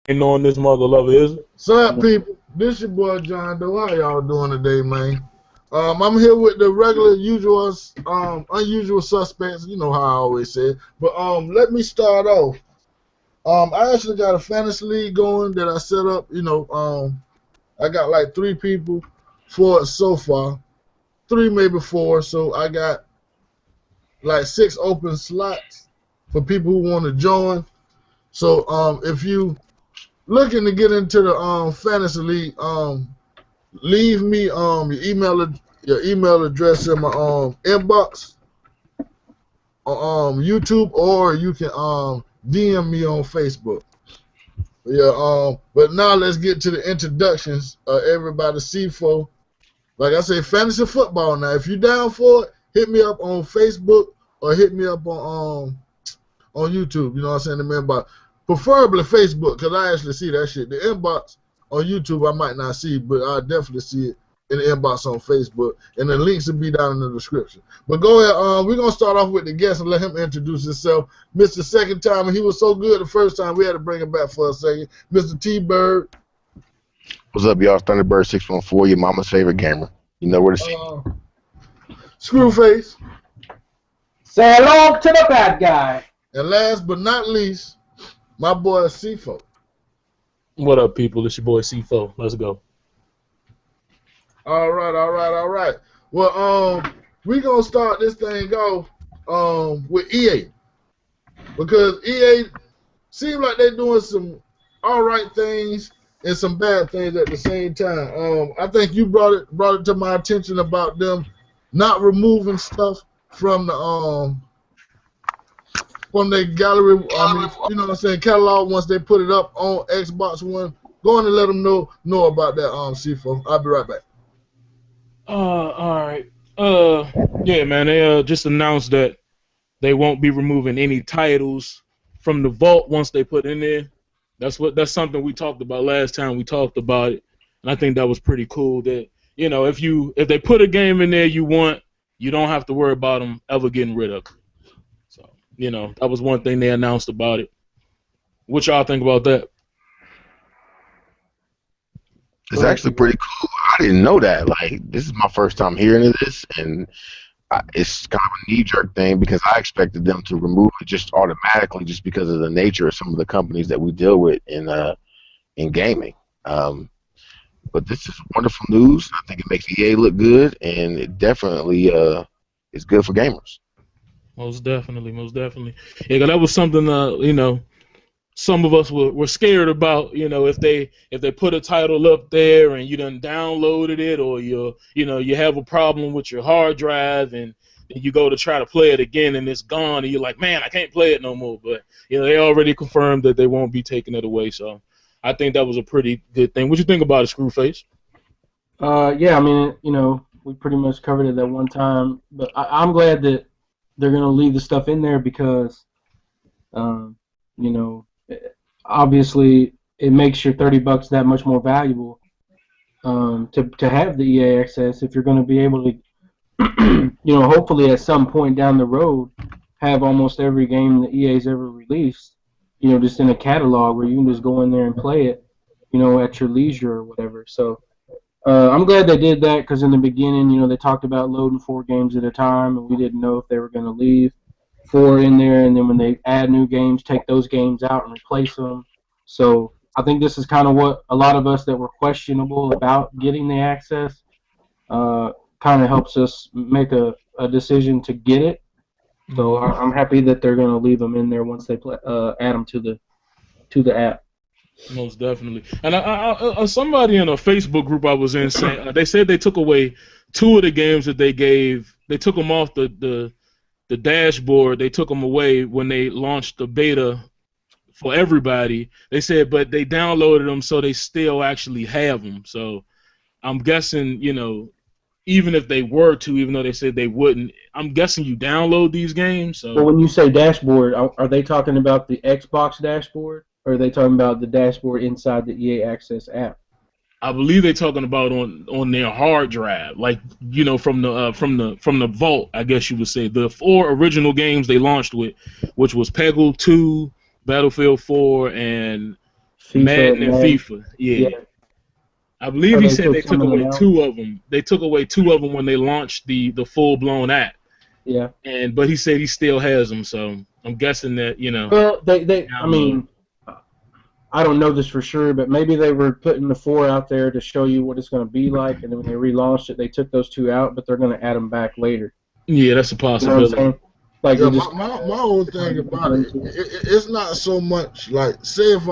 Ain't knowing this mother lover is it? What's up, people? This your boy John Doe. How y'all doing today, man? I'm here with the regular, usual, unusual suspects. You know how I always say. But let me start off. I actually got a fantasy league going that I set up. I got like 3 people for it so far, 3 maybe 4. So I got like 6 open slots for people who want to join. So if you looking to get into the fantasy league, leave me your email address in my inbox on YouTube, or you can DM me on Facebook. Yeah, but now let's get to the introductions. Everybody, CFO. Like I say, fantasy football. Now, if you're down for it, hit me up on Facebook or hit me up on YouTube. You know what I'm saying? The inbox, preferably Facebook, because I actually see that shit. The inbox on YouTube I might not see, but I definitely see it in the inbox on Facebook, and the links will be down in the description. But go ahead. We're gonna start off with the guest and let him introduce himself. Mr. Second time, and he was so good the first time we had to bring him back for a second. Mr. T-Bird. What's up, y'all? THUNDERBIRD614, your mama's favorite gamer. You know where to see. Screwface. Say hello to the bad guy. And last but not least, my boy CFO. What up, people? It's your boy C4. Let's go. All right. Well, we gonna start this thing off with EA, because EA seems like they're doing some all right things and some bad things at the same time. I think you brought it to my attention about them not removing stuff from the gallery. I mean, you know what I'm saying, catalog once they put it up on Xbox One. Go on and let them know about that, CFO. I'll be right back. All right. Yeah, man. They just announced that they won't be removing any titles from the vault once they put in there. That's something we talked about last time we talked about it, and I think that was pretty cool. That if they put a game in there you want, you don't have to worry about them ever getting rid of it. So that was one thing they announced about it. What y'all think about that? It's actually pretty cool. I didn't know that. Like, this is my first time hearing of this, and it's kind of a knee-jerk thing because I expected them to remove it just automatically, just because of the nature of some of the companies that we deal with in gaming. But this is wonderful news. I think it makes EA look good, and it definitely is good for gamers. Most definitely. Yeah, 'cause that was something some of us were scared about. If they put a title up there and you done downloaded it, or you have a problem with your hard drive and you go to try to play it again and it's gone and you're like, man, I can't play it no more. But they already confirmed that they won't be taking it away. So I think that was a pretty good thing. What you think about it, Screwface? Yeah, I mean, we pretty much covered it at one time, but I'm glad that they're gonna leave the stuff in there because, obviously it makes your $30 that much more valuable to have the EA access if you're going to be able to, hopefully at some point down the road have almost every game that EA's ever released, just in a catalog where you can just go in there and play it, at your leisure or whatever. So I'm glad they did that because in the beginning, they talked about loading 4 games at a time, and we didn't know if they were going to leave 4 in there, and then when they add new games, take those games out and replace them. So I think this is kind of what a lot of us that were questionable about getting the access kind of helps us make a decision to get it. So I'm happy that they're going to leave them in there once they add them to the app. Most definitely. And somebody in a Facebook group I was in saying they said they took away 2 of the games that they gave. They took them off the dashboard. They took them away when they launched the beta for everybody. They said, but they downloaded them, so they still actually have them. So I'm guessing, even if they were to, even though they said they wouldn't, I'm guessing you download these games. So. Well, when you say dashboard, are they talking about the Xbox dashboard, or are they talking about the dashboard inside the EA Access app? I believe they're talking about on their hard drive, like from the vault. I guess you would say the 4 original games they launched with, which was Peggle 2, Battlefield 4, and FIFA, Madden and Madden. FIFA. Yeah. Yeah. I believe Oh, he they said took they some took of them away out. two of them. They took away two of them when they launched the full blown app. Yeah. But he said he still has them, so I'm guessing that Well, they. I download. mean, I don't know this for sure, but maybe they were putting the 4 out there to show you what it's going to be like, and then when they relaunched it, they took those 2 out, but they're going to add them back later. Yeah, that's a You know what I'm possibility. saying? Like Yeah, they just my whole thing about it's not so much like say if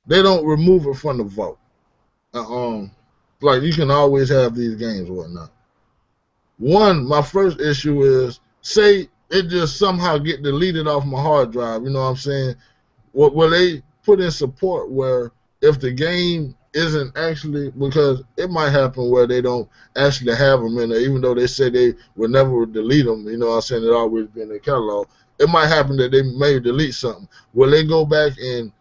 they don't remove it from the vault. Like you can always have these games or whatnot. One, my first issue is say it just somehow get deleted off my hard drive. You know what I'm saying? Will they put in support where if the game isn't actually because it might happen where they don't actually have them in there, even though they say they will never delete them. You know what I'm saying? It always been in their catalog. It might happen that they may delete something. Will they go back and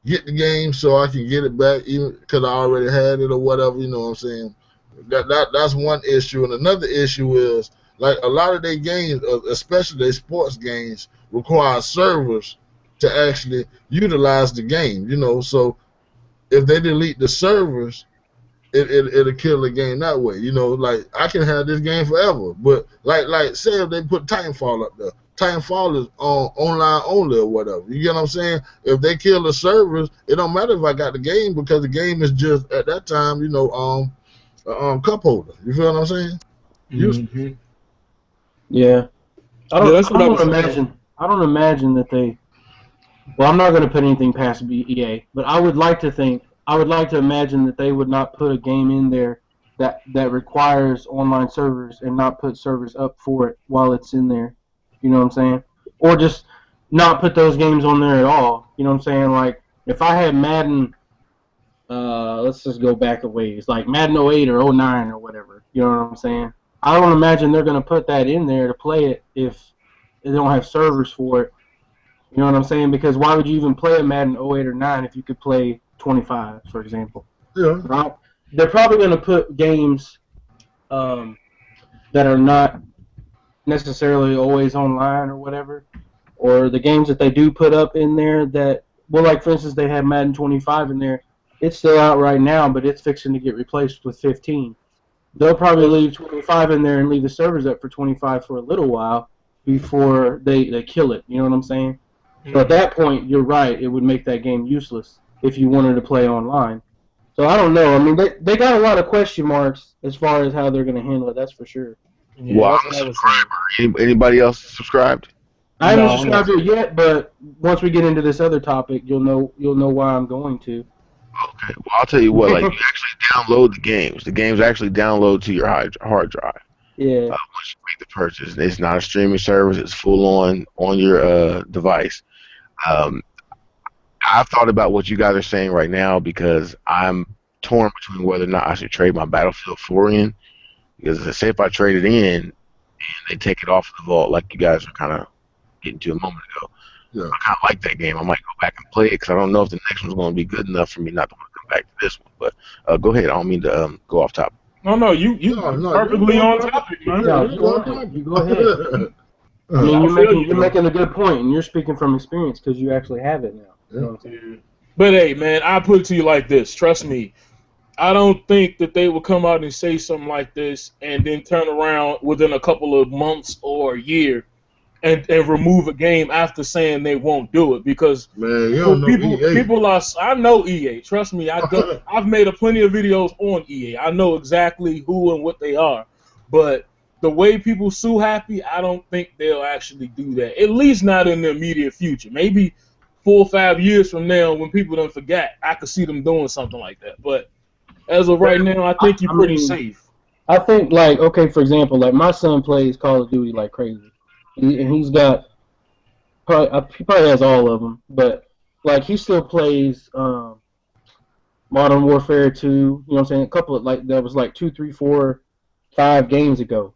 get the game so I can get it back even because I already had it or whatever? You know what I'm saying? That's one issue, and another issue is like a lot of their games, especially their sports games, require servers to actually utilize the game. You know, so if they delete the servers, it'll kill the game that way. You know, like I can have this game forever, but like say if they put Titanfall up there. Titanfall is online only or whatever. You get what I'm saying? If they kill the servers, it don't matter if I got the game because the game is just at that time, cup holder. You feel what I'm saying? Mm-hmm. yeah. Yeah, that's what I was saying. I don't imagine that they. Well, I'm not going to put anything past EA, but I would like to imagine that they would not put a game in there that requires online servers and not put servers up for it while it's in there. You know what I'm saying? Or just not put those games on there at all. You know what I'm saying? Like if I had Madden, let's just go back a ways, like Madden 08 or 09 or whatever. You know what I'm saying? I don't imagine they're going to put that in there to play it if they don't have servers for it. You know what I'm saying? Because why would you even play a Madden 08 or 9 if you could play 25, for example? Yeah. Right? They're probably going to put games that are not necessarily always online or whatever, or the games that they do put up in there that, well, like for instance, they have Madden 25 in there. It's still out right now, but it's fixing to get replaced with 15. They'll probably leave 25 in there and leave the servers up for 25 for a little while before they kill it. You know what I'm saying? So at that point, you're right. It would make that game useless if you wanted to play online. So I don't know. I mean, they got a lot of question marks as far as how they're going to handle it. That's for sure. Yeah, Well, that's I'm a what I was saying. subscriber. Anybody else subscribed? I haven't No, I'm not. subscribed to it yet, but once we get into this other topic, you'll know why I'm going to. Okay. Well, I'll tell you what. Like, you actually download the games. The games actually download to your hard drive. Yeah. Once you make the purchase, it's not a streaming service. It's full on your device. Um, I've thought about what you guys are saying right now because I'm torn between whether or not I should trade my Battlefield 4 in. Because say if I trade it in and they take it off the vault, like you guys were kind of getting to a moment ago, Yeah. I kind of like that game. I might go back and play it because I don't know if the next one's going to be good enough for me not to want to come back to this one. But go ahead. I don't mean to go off topic. No, you No, perfectly on topic, man. Yeah, you you go ahead. I mean, you're making a good point, and you're speaking from experience because you actually have it now. You know what I'm saying? But hey, man, I put it to you like this. Trust me, I don't think that they will come out and say something like this and then turn around within a couple of months or a year and remove a game after saying they won't do it because Man, you don't know EA. people are. I know EA. Trust me, I've made plenty of videos on EA. I know exactly who and what they are, but the way people sue Happy, I don't think they'll actually do that. At least not in the immediate future. Maybe 4 or 5 years from now, when people don't forget, I could see them doing something like that. But as of right now, I think you're pretty safe. I think, like, okay, for example, like my son plays Call of Duty like crazy, and he's got he probably has all of them, but like he still plays Modern Warfare 2. You know what I'm saying? A couple of like that was like 2, 3, 4, 5 games ago.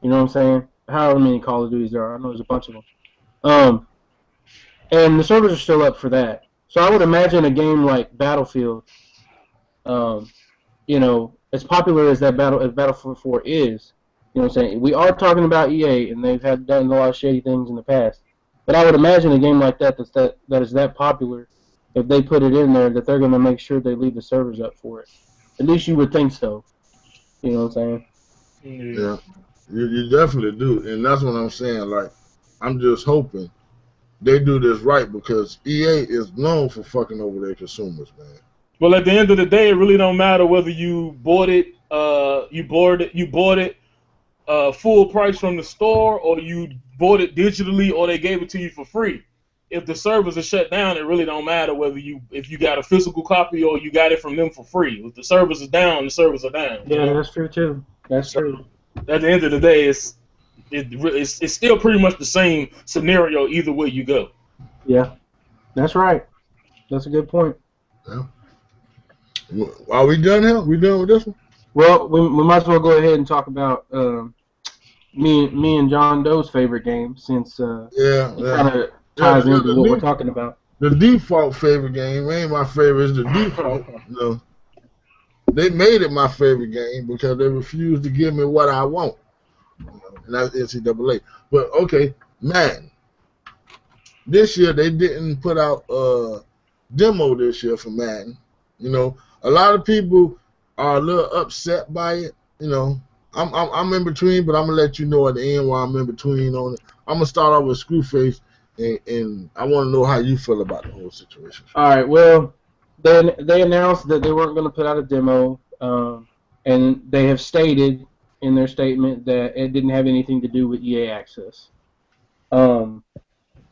You know what I'm saying? However many Call of Duties there are, I know there's a bunch of them. And the servers are still up for that. So I would imagine a game like Battlefield, you know, as popular as Battlefield 4 is, you know what I'm saying? We are talking about EA, and they've done a lot of shady things in the past. But I would imagine a game like that that is that popular if they put it in there, that they're going to make sure they leave the servers up for it. At least you would think so. You know what I'm saying? Yeah. Yeah, you definitely do, and that's what I'm saying. Like, I'm just hoping they do this right because EA is known for fucking over their consumers, man. Well, at the end of the day, it really don't matter whether you bought it, you bought it full price from the store, or you bought it digitally, or they gave it to you for free. If the servers are shut down, it really don't matter whether if you got a physical copy or you got it from them for free. If the servers are down, the servers are down. You Yeah, know. that's true too. That's So true. at the end of the day, it's still pretty much the same scenario either way you go. Yeah, that's right. That's a good point. Yeah. Are we done here? We done with this one? Well, we might as well go ahead and talk about me and John Doe's favorite game, since Yeah, it yeah. kind of Yeah, ties yeah, into what we're talking about. the default favorite game ain't my favorite. It's the default. You know, they made it my favorite game because they refused to give me what I want. You know, and that's NCAA. But okay, man, this year they didn't put out a demo this year for Madden. You know, a lot of people are a little upset by it. You know, I'm in between, but I'm gonna let you know at the end why I'm in between on it. I'm gonna start off with Screwface, and I want to know how you feel about the whole situation. All right. Well, they announced that they weren't going to put out a demo, and they have stated in their statement that it didn't have anything to do with EA Access. Um,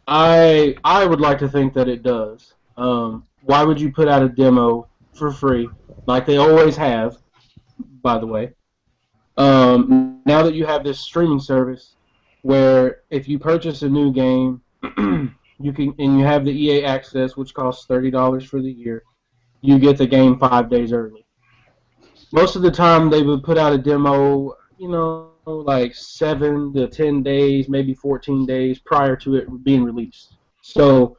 I would like to think that it does. Why would you put out a demo for free, like they always have? By the way, now that you have this streaming service, where if you purchase a new game, you can, and you have the EA Access, which costs $30 for the year, you get the game 5 days early. Most of the time, they would put out a demo, like 7 to 10 days, maybe 14 days prior to it being released. So,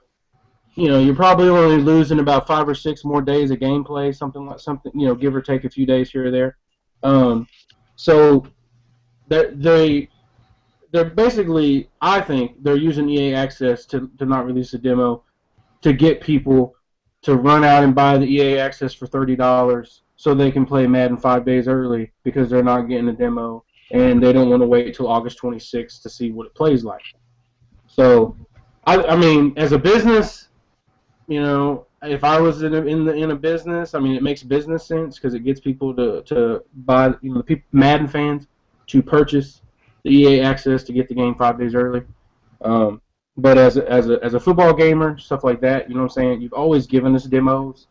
you're probably only losing about 5 or 6 more days of gameplay, something, give or take a few days here or there. So they they're basically, I think, they're using EA Access to not release a demo to get people to run out and buy the EA Access for $30 so they can play Madden 5 days early because they're not getting a demo and they don't want to wait until August 26th to see what it plays like. So, I mean, as a business, if I was in a business, I mean, it makes business sense because it gets people to buy, the people, Madden fans, to purchase the EA Access to get the game 5 days early. But as a football gamer, stuff like that, you know what I'm saying? You've always given us demos.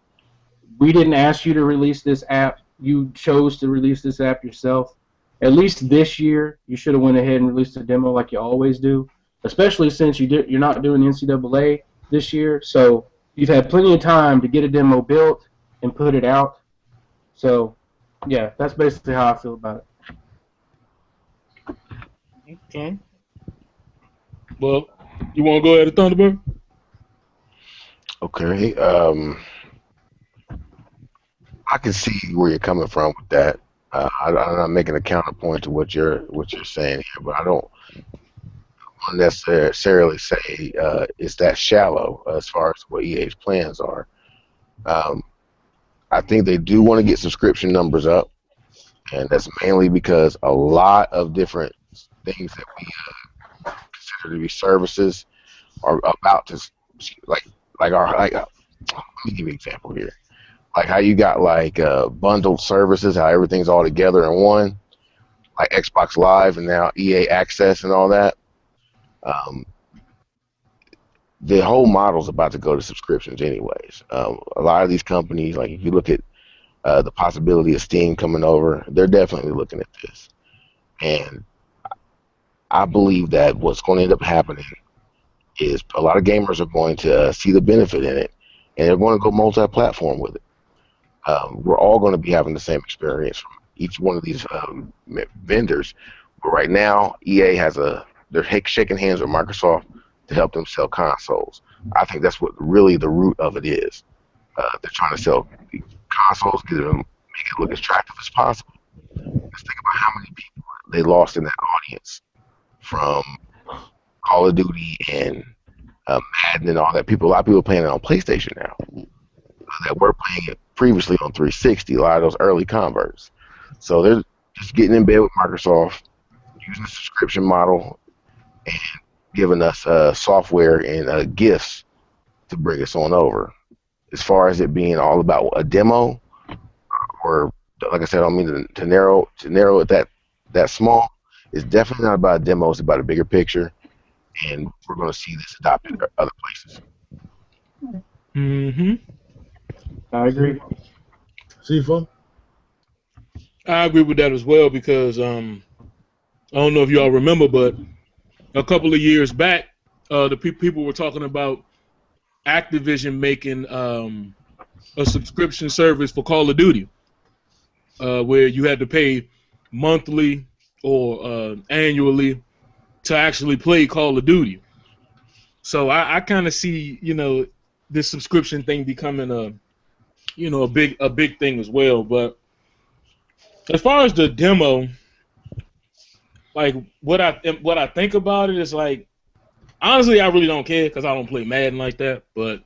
We didn't ask you to release this app. You chose to release this app yourself. At least this year, you should have went ahead and released a demo like you always do, especially since you're not doing NCAA this year. So you've had plenty of time to get a demo built and put it out. So, yeah, that's basically how I feel about it. Okay. Well, you want to go ahead to Thunderbird? Okay. I can see where you're coming from with that. I'm not making a counterpoint to what you're saying here, but I don't necessarily say it's that shallow as far as what EA's plans are. I think they do want to get subscription numbers up, and that's mainly because a lot of different things that we consider to be services are about to let me give you an example here. Like how you got like bundled services, how everything's all together in one, like Xbox Live and now EA Access and all that. The whole model's about to go to subscriptions anyways. A lot of these companies, like if you look at the possibility of Steam coming over, they're definitely looking at this. And I believe that what's going to end up happening is a lot of gamers are going to see the benefit in it, and they're going to go multi-platform with it. We're all going to be having the same experience from each one of these vendors. But right now, EA they're shaking hands with Microsoft to help them sell consoles. I think that's what really the root of it is. They're trying to sell consoles, make it look as attractive as possible. Let's think about how many people they lost in that audience from Call of Duty and Madden and all that. A lot of people playing it on PlayStation now that were playing it previously on 360. A lot of those early converts. So they're just getting in bed with Microsoft, using the subscription model, and giving us software and gifts to bring us on over. As far as it being all about a demo, or like I said, I don't mean to narrow it that small. It's definitely not about a demo. It's about a bigger picture, and we're going to see this adopted in other places. Mm-hmm. I agree. C4? I agree with that as well because I don't know if y'all remember, but a couple of years back, the people were talking about Activision making a subscription service for Call of Duty, where you had to pay monthly or annually to actually play Call of Duty. So I kind of see, this subscription thing becoming a big thing as well. But as far as the demo, like what I think about it is like, honestly, I really don't care because I don't play Madden like that. But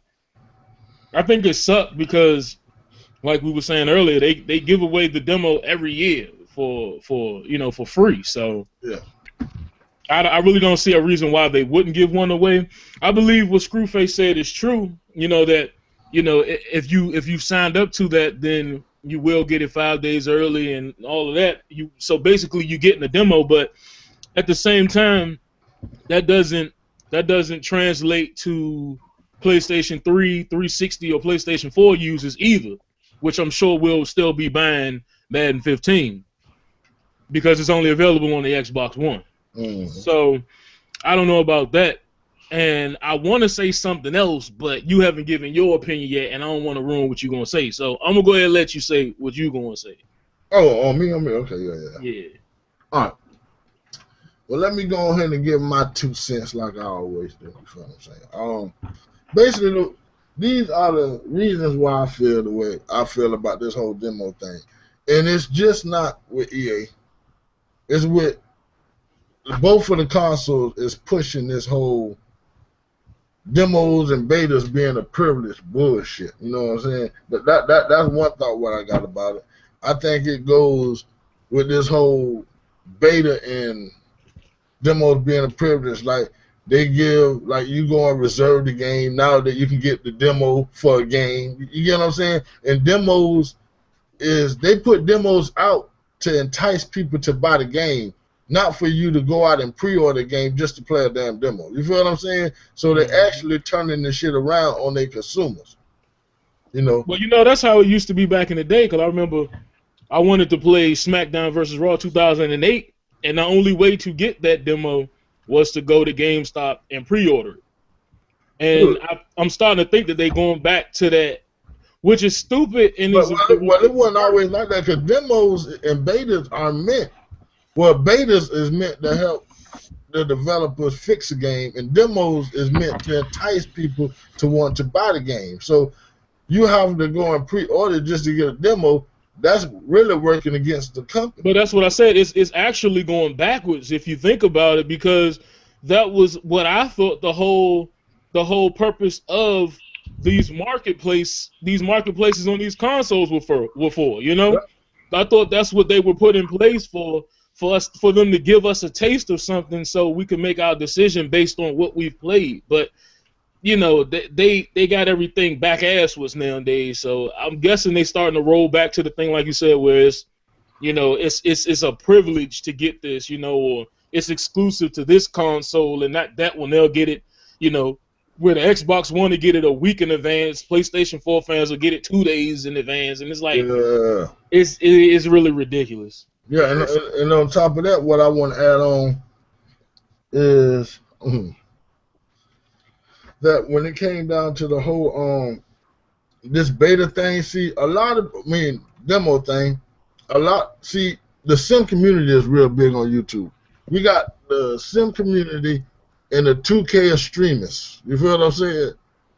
I think it sucked because, like we were saying earlier, they give away the demo every year for free. So yeah, I really don't see a reason why they wouldn't give one away. I believe what Screwface said is true. That if you signed up to that, then you will get it 5 days early and all of that. So basically you're getting a demo, but at the same time, that doesn't translate to PlayStation 3, 360, or PlayStation 4 users either, which I'm sure will still be buying Madden 15 because it's only available on the Xbox One. Mm-hmm. So I don't know about that. And I want to say something else, but you haven't given your opinion yet, and I don't want to ruin what you're going to say. So I'm going to go ahead and let you say what you're going to say. Oh, on me? Okay, yeah. Yeah. All right. Well, let me go ahead and give my 2 cents like I always do. You know what I'm saying? Basically, these are the reasons why I feel the way I feel about this whole demo thing. And it's just not with EA. It's with both of the consoles is pushing this whole demos and betas being a privilege bullshit. You know what I'm saying? But that's one thought what I got about it. I think it goes with this whole beta and demos being a privilege. Like they give, like you go and reserve the game now that you can get the demo for a game. You get what I'm saying? And demos they put demos out to entice people to buy the game, not for you to go out and pre-order a game just to play a damn demo. You feel what I'm saying? So they're actually turning this shit around on their consumers. Well, that's how it used to be back in the day, because I remember I wanted to play SmackDown vs. Raw 2008, and the only way to get that demo was to go to GameStop and pre-order it. And I'm starting to think that they're going back to that, which is stupid. And it wasn't always like that, because demos and betas are meant. Well, betas is meant to help the developers fix a game, and demos is meant to entice people to want to buy the game. So you have to go and pre-order just to get a demo. That's really working against the company. But that's what I said. It's actually going backwards if you think about it, because that was what I thought the whole purpose of these marketplaces on these consoles were for. I thought that's what they were put in place for them to give us a taste of something so we can make our decision based on what we've played. But they got everything back asswards nowadays, so I'm guessing they starting to roll back to the thing like you said, where it's a privilege to get this, or it's exclusive to this console and not that one. They'll get it, where the Xbox One to get it a week in advance, PlayStation 4 fans will get it 2 days in advance, and it's like it's really ridiculous. Yeah, and on top of that, what I want to add on is that when it came down to the whole this beta thing, demo thing, the sim community is real big on YouTube. We got the sim community and the 2K extremists. You feel what I'm saying?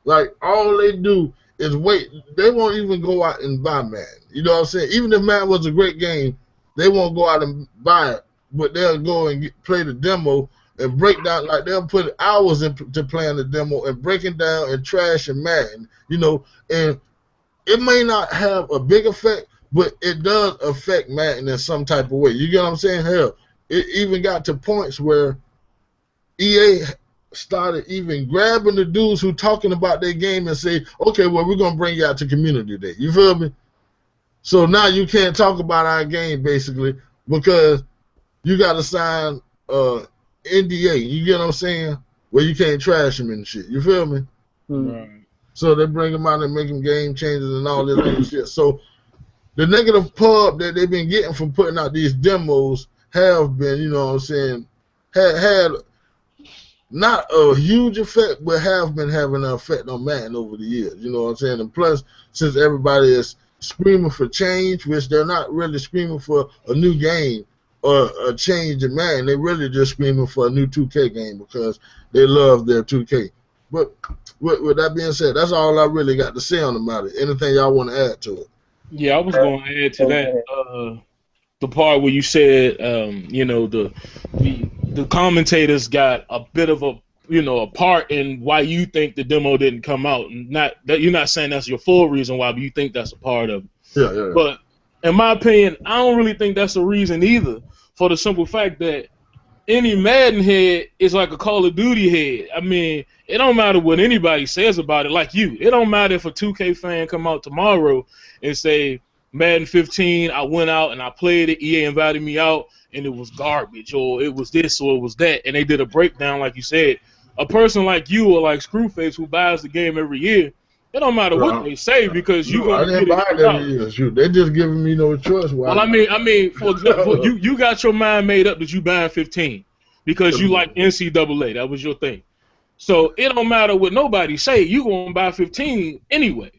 Like all they do is wait. They won't even go out and buy Madden. You know what I'm saying? Even if Madden was a great game, they won't go out and buy it, but they'll go and play the demo and break down, like they'll put hours into playing the demo and breaking down and trashing Madden, you know, and it may not have a big effect, but it does affect Madden in some type of way. You get what I'm saying? Hell, it even got to points where EA started even grabbing the dudes who talking about their game and say, okay, well, we're going to bring you out to community day. You feel me? So now you can't talk about our game, basically, because you got to sign NDA. You get what I'm saying? Where you can't trash them and shit. You feel me? Right. So they bring them out and make them game changers and all this other shit. So the negative pub that they've been getting from putting out these demos have been, you know what I'm saying, had not a huge effect, but have been having an effect on Madden over the years. You know what I'm saying? And plus, since everybody is screaming for change, which they're not really screaming for a new game or a change in Madden, they're really just screaming for a new 2K game because they love their 2K. But with that being said, that's all I really got to say on the matter. Anything y'all want to add to it? Yeah, I was going to add to that the part where you said, you know, the commentators got a bit of a, you know, a part in why you think the demo didn't come out. And not that you're not saying that's your full reason why, but you think that's a part of it. Yeah. But in my opinion, I don't really think that's a reason either, for the simple fact that any Madden head is like a Call of Duty head. I mean, it don't matter what anybody says about it, like you. It don't matter if a 2K fan come out tomorrow and say, Madden 15, I went out and I played it, EA invited me out, and it was garbage, or it was this, or it was that, and they did a breakdown like you said. A person like you or like Screwface who buys the game every year, it don't matter what they say because you gonna get it. I didn't buy it every year. Shoot, they just giving me no choice. Well, I mean, for example, you got your mind made up that you buying 15 because you like NCAA. That was your thing. So it don't matter what nobody say. You gonna buy 15 anyway.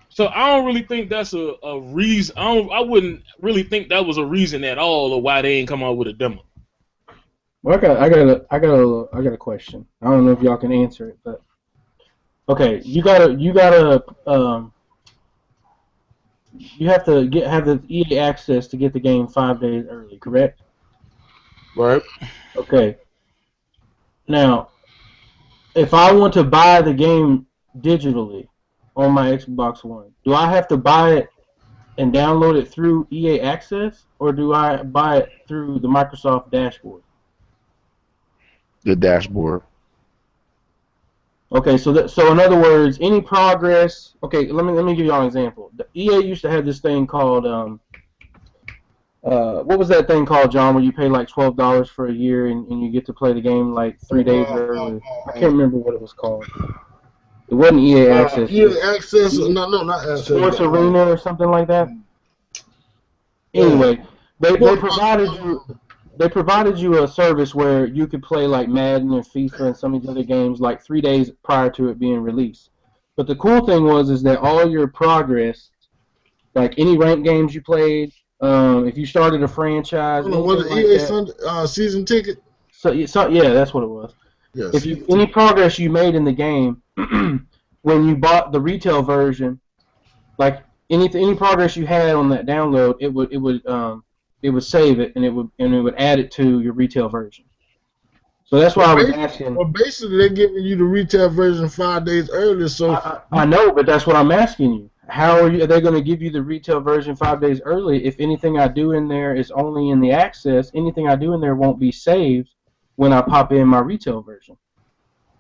So I don't really think that's a reason. I wouldn't really think that was a reason at all of why they ain't come out with a demo. Well, I got a question. I don't know if y'all can answer it, but okay, you have to have the EA access to get the game 5 days early, correct? Right. Okay. Now, if I want to buy the game digitally on my Xbox One, do I have to buy it and download it through EA Access, or do I buy it through the Microsoft dashboard? The dashboard. Okay, so in other words, any progress. Okay, let me give you all an example. The EA used to have this thing called what was that thing called, John, where you pay like $12 for a year and you get to play the game like 3 days early? I can't remember what it was called. It wasn't EA Access. EA Access, no, not Access. Sports Arena or something like that. Anyway, they provided you a service where you could play like Madden and FIFA and some of these other games like 3 days prior to it being released. But the cool thing is that all your progress, like any ranked games you played, if you started a franchise, was it EA season ticket? So yeah, that's what it was. Yes. If any progress you made in the game, when you bought the retail version, like any progress you had on that download, it would save it and it would add it to your retail version. So that's why I was asking. Well, basically they're giving you the retail version 5 days early. So I know, but that's what I'm asking you. How are they going to give you the retail version 5 days early if anything I do in there is only in the access? Anything I do in there won't be saved when I pop in my retail version.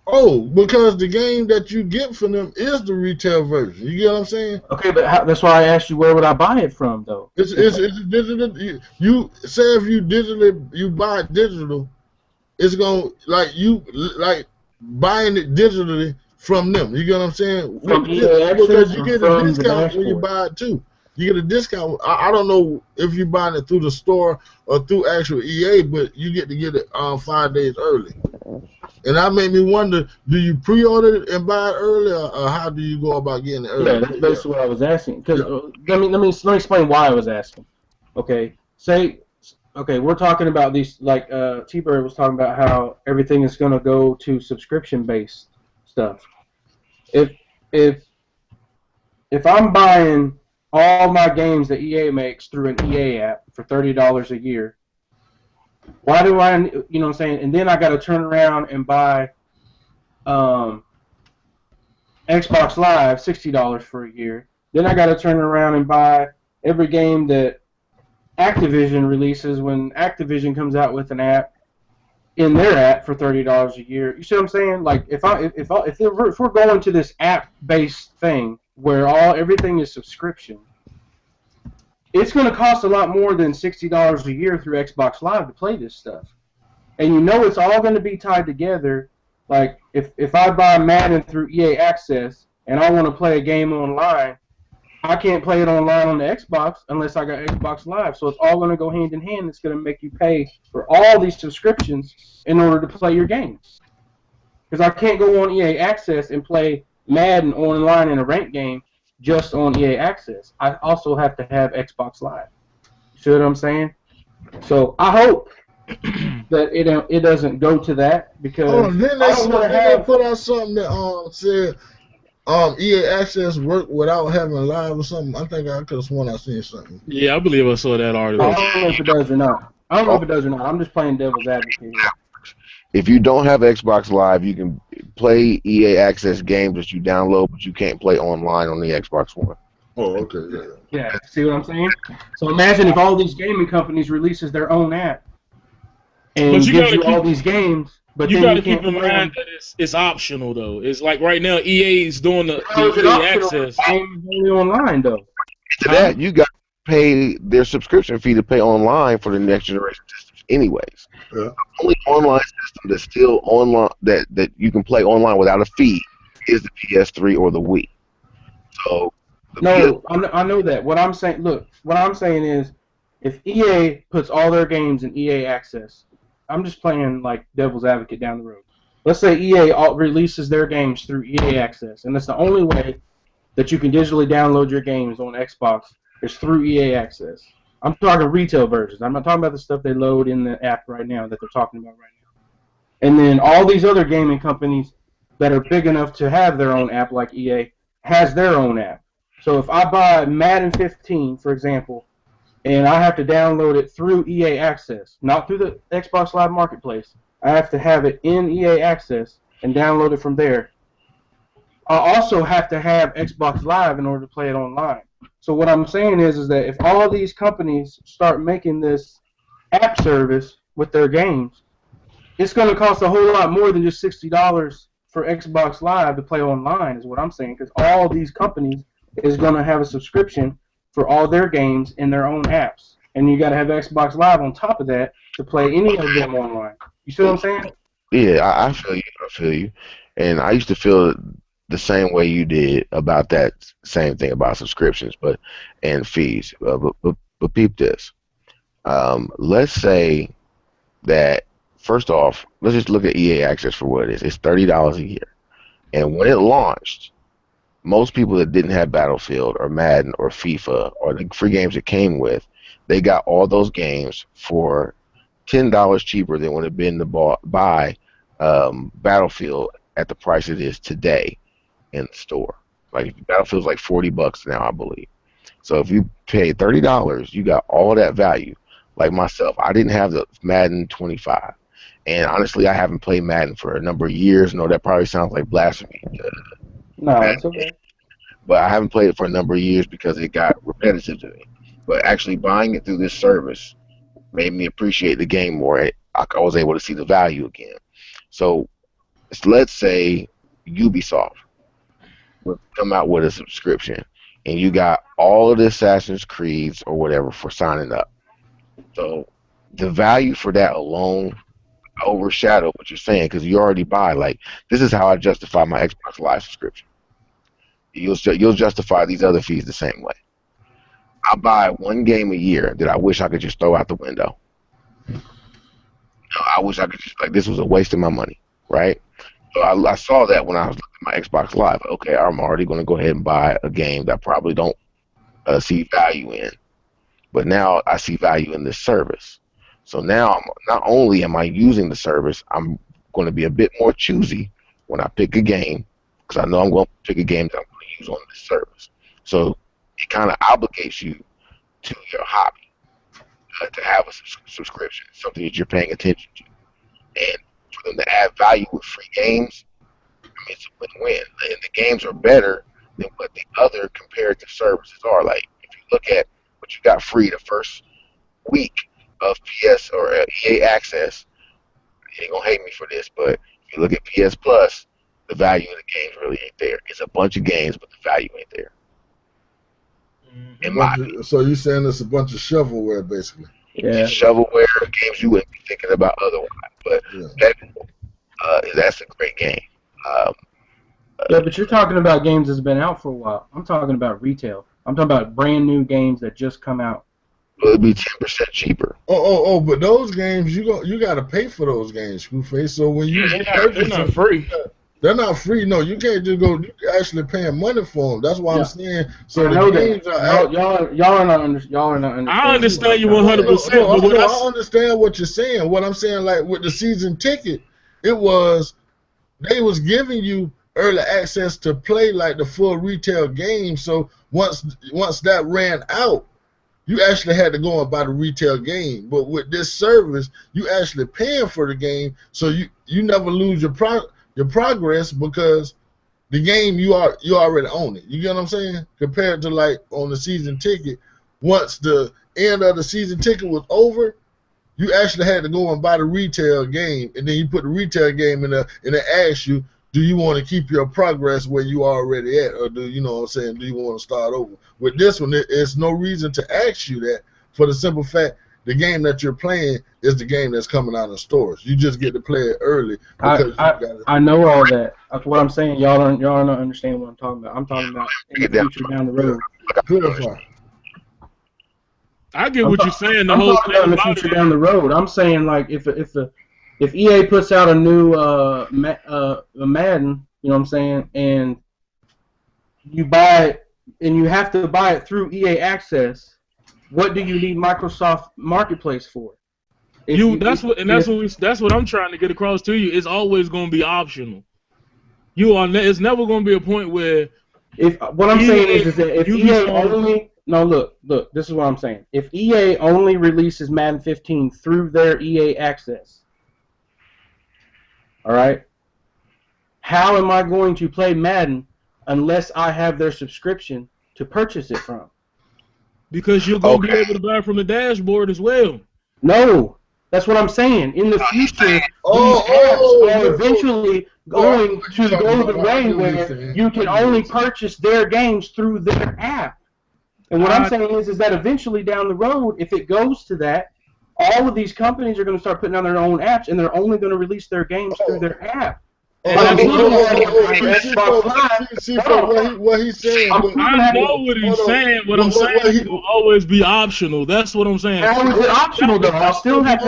Oh, because the game that you get from them is the retail version. You get what I'm saying? Okay, but that's why I asked you where would I buy it from, though. It's digital. You say if you buy it digital, it's gonna like buying it digitally from them. You get what I'm saying? From EA Access, because you get a from discount when you buy it too. You get a discount. I don't know if you're buying it through the store or through actual EA, but you get it 5 days early. And that made me wonder: do you pre-order it and buy it early, or how do you go about getting it early? Yeah, that's basically what I was asking. Because let me explain why I was asking. Okay, we're talking about these, like T-Bird was talking about how everything is going to go to subscription-based stuff. If I'm buying all my games that EA makes through an EA app for $30 a year, Why do I, you know what I'm saying? And then I got to turn around and buy um, Xbox Live, $60 for a year. Then I got to turn around and buy every game that Activision releases when Activision comes out with an app in their app for $30 a year. You see what I'm saying? Like if we're going to this app based thing where everything is subscription, it's going to cost a lot more than $60 a year through Xbox Live to play this stuff. And you know it's all going to be tied together. Like if I buy Madden through EA Access and I want to play a game online, I can't play it online on the Xbox unless I got Xbox Live. So it's all going to go hand in hand. It's going to make you pay for all these subscriptions in order to play your games. Because I can't go on EA Access and play Madden online in a ranked game just on EA Access. I also have to have Xbox Live. You see what I'm saying? So I hope that it doesn't go to that because Hold on, I don't want to they have. put out something that said EA Access work without having live or something? I think I could have sworn I seen something. Yeah, I believe I saw that I article. don't know if it does or not. I don't know if it does or not. I'm just playing devil's advocate here. If you don't have Xbox Live, you can play EA Access games that you download, but you can't play online on the Xbox One. Oh, okay, yeah. Yeah, see what I'm saying? So imagine if all these gaming companies releases their own app and But you gives gotta you all keep these games, but you then gotta you keep can't in play them. mind that it's optional though. It's like right now EA is doing How is the it EA optional? access. The game is only online though. To that, you got to pay their subscription fee to play online for the next generation systems, anyways. Yeah. The only online system that's still online that you can play online without a fee is the PS3 or the Wii. So No, I know that. What I'm saying, look, what I'm saying is, if EA puts all their games in EA Access, I'm just playing like devil's advocate down the road. Let's say EA releases their games through EA Access, and that's the only way that you can digitally download your games on Xbox is through EA Access. I'm talking retail versions. I'm not talking about the stuff they load in the app right now that they're talking about right now. And then all these other gaming companies that are big enough to have their own app, like EA, has their own app. So if I buy Madden 15, for example, and I have to download it through EA Access, not through the Xbox Live Marketplace, I have to have it in EA Access and download it from there. I also have to have Xbox Live in order to play it online. So what I'm saying is that if all these companies start making this app service with their games, it's going to cost a whole lot more than just $60 for Xbox Live to play online, is what I'm saying. Because all these companies is going to have a subscription for all their games in their own apps, and you got to have Xbox Live on top of that to play any of them online. You see what I'm saying? yeah, I feel you. I feel you. And I used to feel the same way you did about that same thing about subscriptions, and fees. But peep this. Let's say that first off, let's just look at EA Access for what it is. It's $30 a year, and when it launched, most people that didn't have Battlefield or Madden or FIFA or the free games it came with, they got all those games for $10 cheaper than would have been to buy Battlefield at the price it is today in the store. Like Battlefield's like $40 now, I believe. So if you pay $30, you got all that value. Like myself, I didn't have the Madden 25, and honestly, I haven't played Madden for a number of years. No, that probably sounds like blasphemy. No, Madden, it's okay. but I haven't played it for a number of years because it got repetitive to me. But actually buying it through this service made me appreciate the game more. I was able to see the value again. So let's say Ubisoft would come out with a subscription, and you got all of the Assassin's Creeds or whatever for signing up. So the value for that alone overshadow what you're saying because you already buy. Like this is how I justify my Xbox Live subscription. You'll justify these other fees the same way. I buy one game a year that I wish I could just throw out the window. I wish I could just like this was a waste of my money, right? So I saw that when I was looking at my Xbox Live. Okay, I'm already going to go ahead and buy a game that I probably don't see value in, but now I see value in this service. So now not only am I using the service, I'm going to be a bit more choosy when I pick a game because I know I'm going to pick a game that I'm going to use on this service. So it kind of obligates you to your hobby. to have a subscription, something that you're paying attention to, and for them to add value with free games, I mean, it's a win-win. And the games are better than what the other comparative services are. Like if you look at what you got free the first week of PS or EA Access, you ain't gonna hate me for this, but if you look at PS Plus, the value of the games really ain't there. It's a bunch of games, but the value ain't there. In my opinion. So you saying it's a bunch of shovelware, basically? Yeah. Shovelware games you wouldn't be thinking about otherwise, but that's a great game. Yeah, but you're talking about games that's been out for a while. I'm talking about retail. I'm talking about brand new games that just come out. It'll be 10% cheaper. Oh! But those games you got to pay for those games, Screwface. So when you they're not free. They're not free. No, you can't just go. You're actually paying money for them. That's why I'm saying. So I know the games that. Y'all are not understanding. I understand you 100%. I understand what you're saying. What I'm saying, like with the season ticket, it was they was giving you early access to play like the full retail game. So once that ran out, you actually had to go and buy the retail game. But with this service, you actually paying for the game, so you never lose your progress because the game you already own it. You get what I'm saying? Compared to like on the season ticket, once the end of the season ticket was over, you actually had to go and buy the retail game, and then you put the retail game in there, and it asks you, do you want to keep your progress where you already at, or do you know what I'm saying? Do you want to start over? With this one, there's no reason to ask you that for the simple fact the game that you're playing is the game that's coming out in stores. You just get to play it early. I know all that. That's what I'm saying. Y'all don't understand what I'm talking about. I'm talking about in the future down the road. I get what you're saying. I'm talking about in the future down the road. I'm saying like if EA puts out a new Madden, you know what I'm saying, and you buy it and you have to buy it through EA Access, what do you need Microsoft Marketplace for? That's what I'm trying to get across to you. It's always going to be optional. It's never going to be a point where what I'm saying is that if EA only look, this is what I'm saying. If EA only releases Madden 15 through their EA Access, all right, how am I going to play Madden unless I have their subscription to purchase it from? Because you're going to be able to buy from the dashboard as well. No, that's what I'm saying. In the future, these apps are eventually going to go the way where you can only purchase their games through their app. And what I'm saying is that eventually down the road, if it goes to that, all of these companies are going to start putting out their own apps, and they're only going to release their games through their app. What he's saying. I know what he's saying. What I'm saying is it will always be optional. That's what I'm saying. How is it optional though? I'll still have to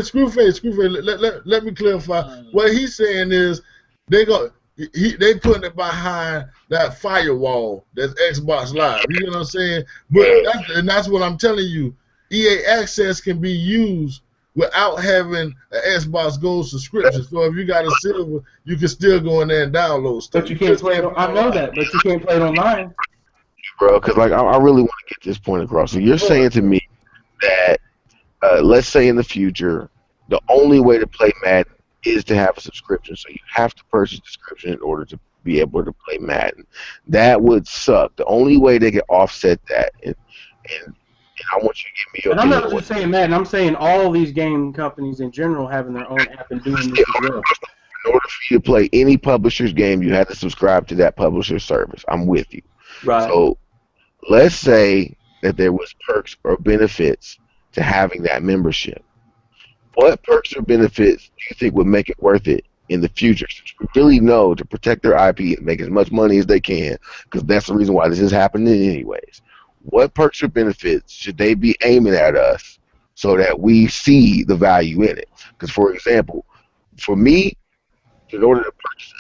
Screwface. Let me clarify. What he's saying is they putting it behind that firewall that's Xbox Live. You know what I'm saying? But that's what I'm telling you. EA Access can be used without having an Xbox Gold subscription. So if you got a silver, you can still go in there and download stuff. But you can't play it. I know that, but you can't play it online. Bro, because like I really want to get this point across. So you're saying to me that let's say in the future, the only way to play Madden is to have a subscription. So you have to purchase a subscription in order to be able to play Madden. That would suck. The only way they can offset that, and I want you to give me your. And I'm not just saying Madden. I'm saying all these game companies in general having their own app and doing this as well. In order for you to play any publisher's game, you have to subscribe to that publisher's service. I'm with you. Right. So let's say that there was perks or benefits to having that membership. What perks or benefits do you think would make it worth it in the future? Since we really know to protect their IP and make as much money as they can, because that's the reason why this is happening anyways. What perks or benefits should they be aiming at us so that we see the value in it? Because, for example, for me, in order to purchase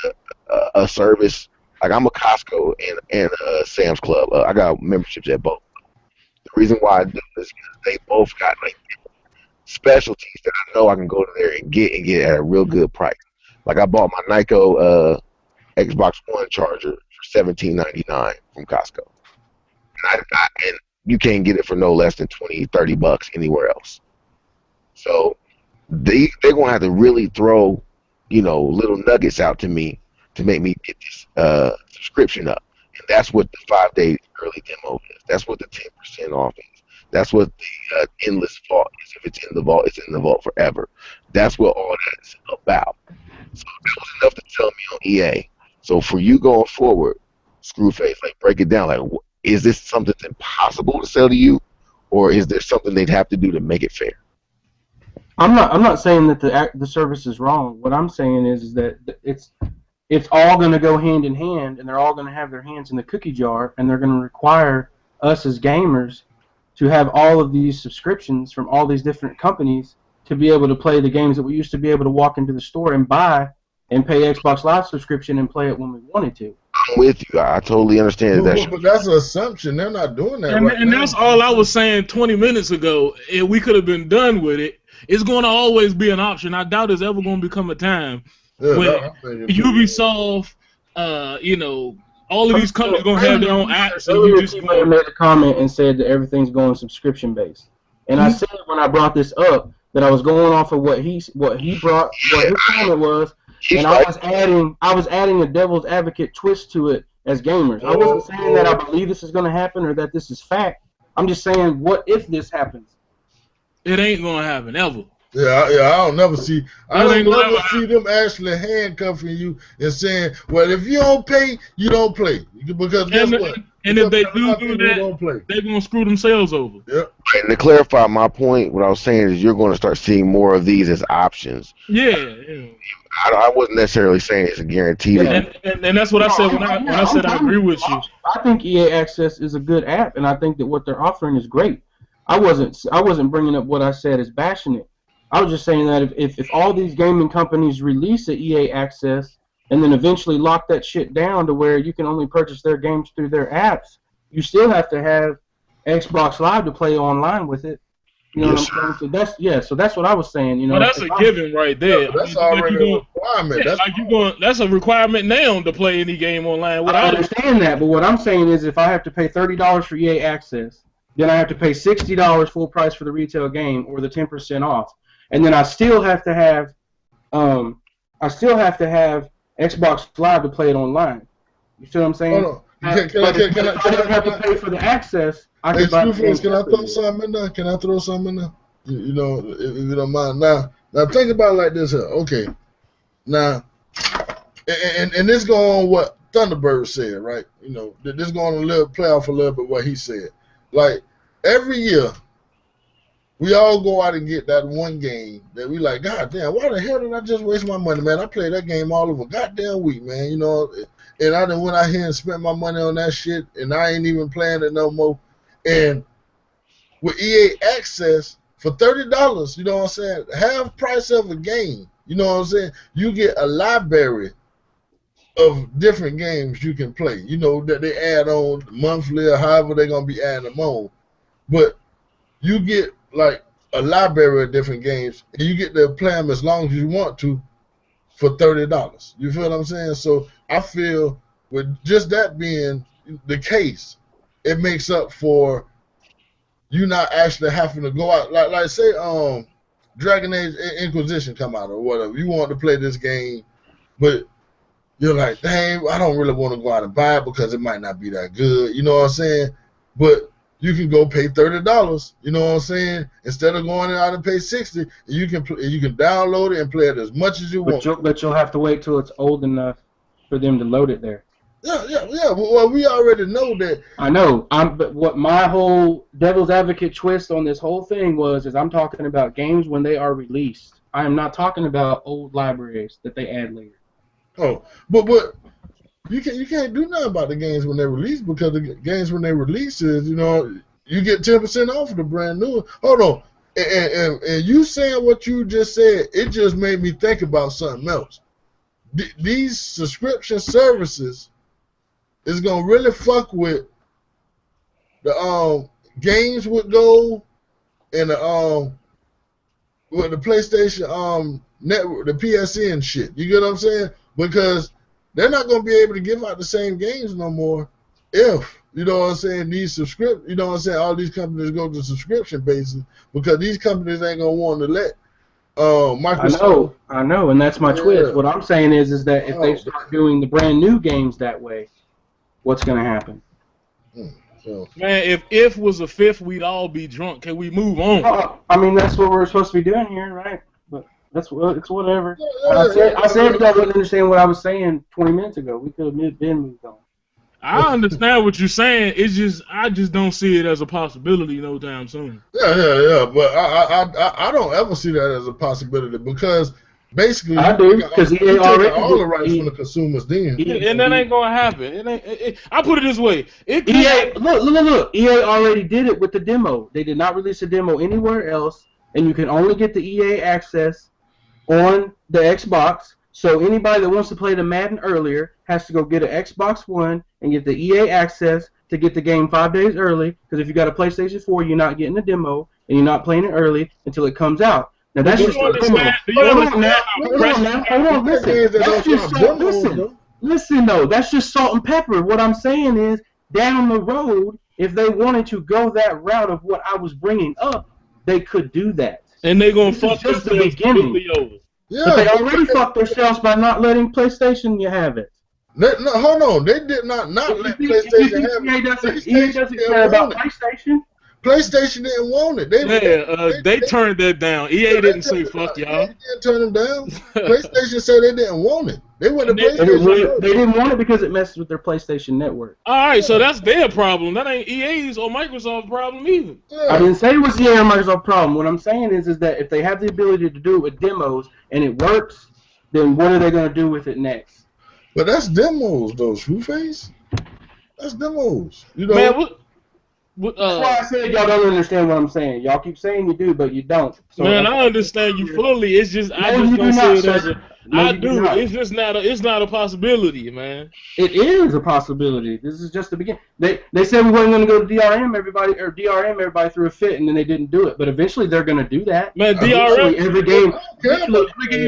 a service, like I'm a Costco and a Sam's Club. I got memberships at both. The reason why I do this is because they both got like specialties that I know I can go to there and get at a real good price. Like I bought my Nyko Xbox One charger for $17.99 from Costco. And you can't get it for no less than 20, 30 bucks anywhere else. So they're gonna have to really throw, little nuggets out to me to make me get this subscription up. And that's what the 5-day early demo is. That's what the 10% off is. That's what the endless vault is. If it's in the vault, it's in the vault forever. That's what all that's about. So that was enough to tell me on EA. So for you going forward, Screwface, like break it down. Like, is this something that's impossible to sell to you, or is there something they'd have to do to make it fair? I'm not saying that the service is wrong. What I'm saying is that it's all going to go hand in hand, and they're all going to have their hands in the cookie jar, and they're going to require us as gamers to have all of these subscriptions from all these different companies to be able to play the games that we used to be able to walk into the store and buy and pay Xbox Live subscription and play it when we wanted to. I'm with you. I totally understand that. But that's an assumption. They're not doing that and, right and now. that's all I was saying 20 minutes ago. If we could have been done with it. It's going to always be an option. I doubt there's ever going to become a time when Ubisoft, all of these companies going to have their own apps. And you just made a comment and said that everything's going subscription based. And I said when I brought this up that I was going off of what he brought, what his comment was, and I was adding a devil's advocate twist to it as gamers. I wasn't saying that I believe this is going to happen or that this is fact. I'm just saying, what if this happens? It ain't gonna happen ever. Yeah, I don't never see. I don't never see them actually handcuffing you and saying, "Well, if you don't pay, you don't play." Because guess what? And if they do that, they're gonna screw themselves over. Yep. And to clarify my point, what I was saying is you're going to start seeing more of these as options. Yeah. I wasn't necessarily saying it's a guarantee. Yeah, and that's what I said when I said I agree with you. I think EA Access is a good app, and I think that what they're offering is great. I wasn't bringing up what I said as bashing it. I was just saying that if all these gaming companies release an EA Access and then eventually lock that shit down to where you can only purchase their games through their apps, you still have to have Xbox Live to play online with it. You know what I'm saying? So that's what I was saying. Well, that's a given right there. That's already a requirement. That's a requirement now to play any game online. I understand that, but what I'm saying is if I have to pay $30 for EA Access, then I have to pay $60 full price for the retail game or the 10% off, and then I still have to have Xbox Live to play it online. You see what I'm saying? Hold on. Can I have to pay for the access? Can I throw something in there? Can I throw something in there? If you don't mind. Now think about it like this here. Okay. Now, and this go on what Thunderbird said, right? This going to play off a little bit what he said. Like, every year, we all go out and get that one game that we like, God damn, why the hell did I just waste my money, man? I played that game all over goddamn week, man, and I done went out here and spent my money on that shit, and I ain't even playing it no more. And with EA Access, for $30, you know what I'm saying, half price of a game, you know what I'm saying, you get a library of different games you can play, that they add on monthly or however they're going to be adding them on. But you get like a library of different games, and you get to play them as long as you want to for $30. You feel what I'm saying? So I feel with just that being the case, it makes up for you not actually having to go out. Like say Dragon Age Inquisition come out or whatever. You want to play this game, but you're like, dang, I don't really want to go out and buy it because it might not be that good. You know what I'm saying? But you can go pay $30. You know what I'm saying? Instead of going out and pay $60, you can download it and play it as much as you want. But you'll have to wait till it's old enough for them to load it there. Yeah. Well, we already know that. I know. But what my whole devil's advocate twist on this whole thing is I'm talking about games when they are released. I am not talking about old libraries that they add later. Oh, but you can't do nothing about the games when they release, because the games when they release is, you get 10% off of the brand new. Hold on, and you saying what you just said, it just made me think about something else. These subscription services is gonna really fuck with the games with gold and with the PlayStation network, the PSN shit. You get what I'm saying? Because they're not going to be able to give out the same games no more if, you know what I'm saying, you know what I'm saying, all these companies go to subscription basis, because these companies ain't gonna want to let Microsoft. I know, and that's my twist. What I'm saying is that if they start doing the brand new games that way, what's going to happen? So. Man, if was a fifth, we'd all be drunk. Can we move on? I mean, that's what we're supposed to be doing here, right? But it's whatever. I said y'all wouldn't understand what I was saying 20 minutes ago. We could have been moved on. I understand what you're saying. It's just I just don't see it as a possibility no time soon. Yeah. But I don't ever see that as a possibility, because basically I do, because EA already all the rights from the consumers then. And that ain't gonna happen. I put it this way. Look. EA already did it with the demo. They did not release a demo anywhere else, and you can only get the EA access on the Xbox. So anybody that wants to play the Madden earlier has to go get an Xbox One and get the EA access to get the game 5 days early. Because if you got a PlayStation 4, you're not getting the demo and you're not playing it early until it comes out. Now that's just a demo. Hold on, listen though, that's just salt and pepper. What I'm saying is, down the road, if they wanted to go that route of what I was bringing up, they could do that. And they're gonna fuck just the beginning. Yeah, but they already fucked themselves by not letting PlayStation have it. No, hold on. They did not let PlayStation have it. EA doesn't care about PlayStation. PlayStation didn't want it. They turned that down. EA didn't say fuck y'all. They didn't turn them down. PlayStation said they didn't want it. They went to PlayStation. They didn't want it because it messed with their PlayStation network. All right, so that's their problem. That ain't EA's or Microsoft's problem either. Yeah. I didn't say it was EA or Microsoft's problem. What I'm saying is that if they have the ability to do it with demos and it works, then what are they going to do with it next? But that's demos, though, Screwface. That's demos. You know. Man, that's why I said y'all don't understand what I'm saying. Y'all keep saying you do, but you don't. So man, I understand you fully. It's just I just don't see it as a. I do. It's just not. It's not a possibility, man. It is a possibility. This is just the beginning. They said we weren't going to go to DRM everybody threw a fit, and then they didn't do it. But eventually they're going to do that. Man, DRM every game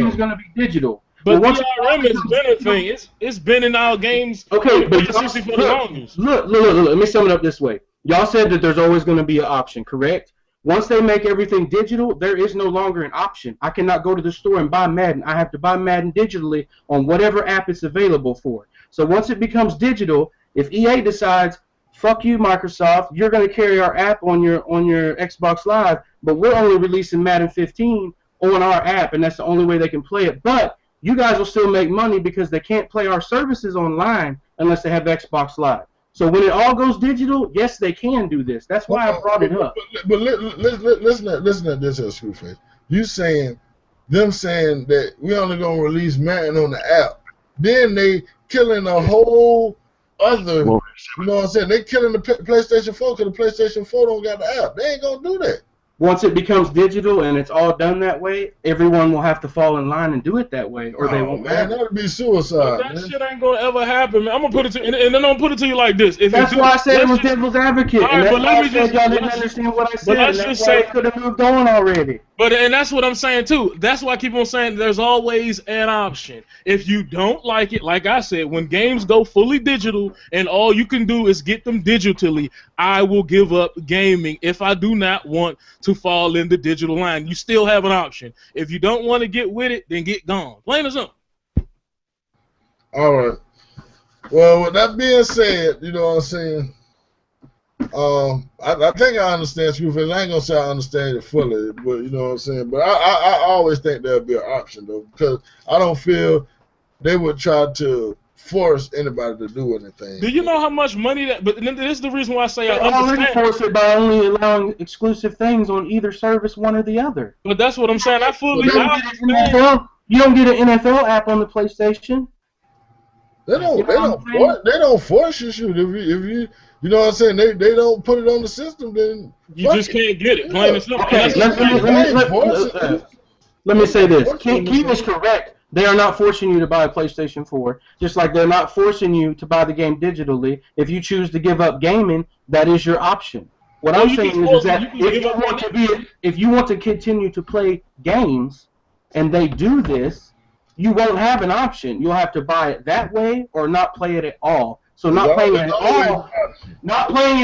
is going to be digital. But DRM has been a thing. It's been in our games. Okay, but for the longest. Look. Let me sum it up this way. Y'all said that there's always going to be an option, correct? Once they make everything digital, there is no longer an option. I cannot go to the store and buy Madden. I have to buy Madden digitally on whatever app it's available for. So once it becomes digital, if EA decides, fuck you, Microsoft, you're going to carry our app on your Xbox Live, but we're only releasing Madden 15 on our app, and that's the only way they can play it. But you guys will still make money because they can't play our services online unless they have Xbox Live. So when it all goes digital, yes, they can do this. That's why I brought it up. But listen at this here, Screwface. You saying that we only gonna release Madden on the app. Then they killing a whole other. You know what I'm saying? They killing the PlayStation 4 because the PlayStation 4 don't got the app. They ain't gonna do that. Once it becomes digital and it's all done that way, everyone will have to fall in line and do it that way, or they won't. Man, that'd be suicide. That shit ain't gonna ever happen, man. I'm gonna put it to, and then I'm gonna put it to you like this. That's why I said it was devil's advocate. All right, but let me just. Y'all didn't understand what I said. But let's just say could have moved on already. But and that's what I'm saying too. That's why I keep on saying there's always an option. If you don't like it, like I said, when games go fully digital and all you can do is get them digitally, I will give up gaming if I do not want to fall in the digital line. You still have an option. If you don't want to get with it, then get gone. Plain as simple. All right. Well, with that being said, you know what I'm saying? I think I understand Screwface. I ain't gonna say I understand it fully, but you know what I'm saying. But I always think there'll be an option though, because I don't feel they would try to force anybody to do anything. Do you know how much money that? But this is the reason why I say I understand. Already force it by only allowing exclusive things on either service, one or the other. But that's what I'm saying. I fully. You don't get an NFL app on the PlayStation. They don't force you. Shoot, if you. You know what I'm saying? They don't put it on the system, then you just can't get it. Plain and simple. Okay, let me say this. Keith is correct. They are not forcing you to buy a PlayStation 4, just like they're not forcing you to buy the game digitally. If you choose to give up gaming, that is your option. What I'm saying is that if you want to continue to play games, and they do this, you won't have an option. You'll have to buy it that way or not play it at all. So not playing it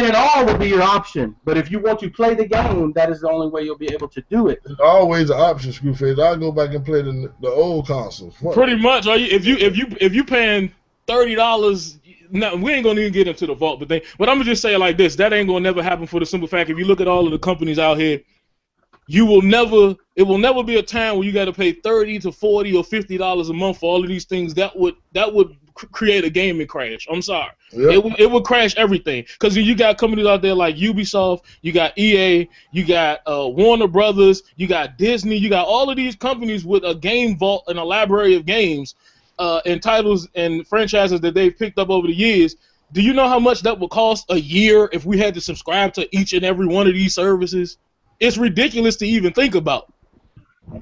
at all would be your option. But if you want to play the game, that is the only way you'll be able to do it. It's always an option, Screwface. I'll go back and play the old consoles. Pretty much. If you paying $30, no, we ain't gonna even get into the vault. But I'm gonna just say it like this: that ain't gonna never happen for the simple fact. If you look at all of the companies out here, it will never be a time where you got to pay $30 to $40 or $50 a month for all of these things. That would create a gaming crash. I'm sorry. Yep. It would crash everything, because you got companies out there like Ubisoft, you got EA, you got Warner Brothers, you got Disney, you got all of these companies with a game vault and a library of games and titles and franchises that they've picked up over the years. Do you know how much that would cost a year if we had to subscribe to each and every one of these services? It's ridiculous to even think about.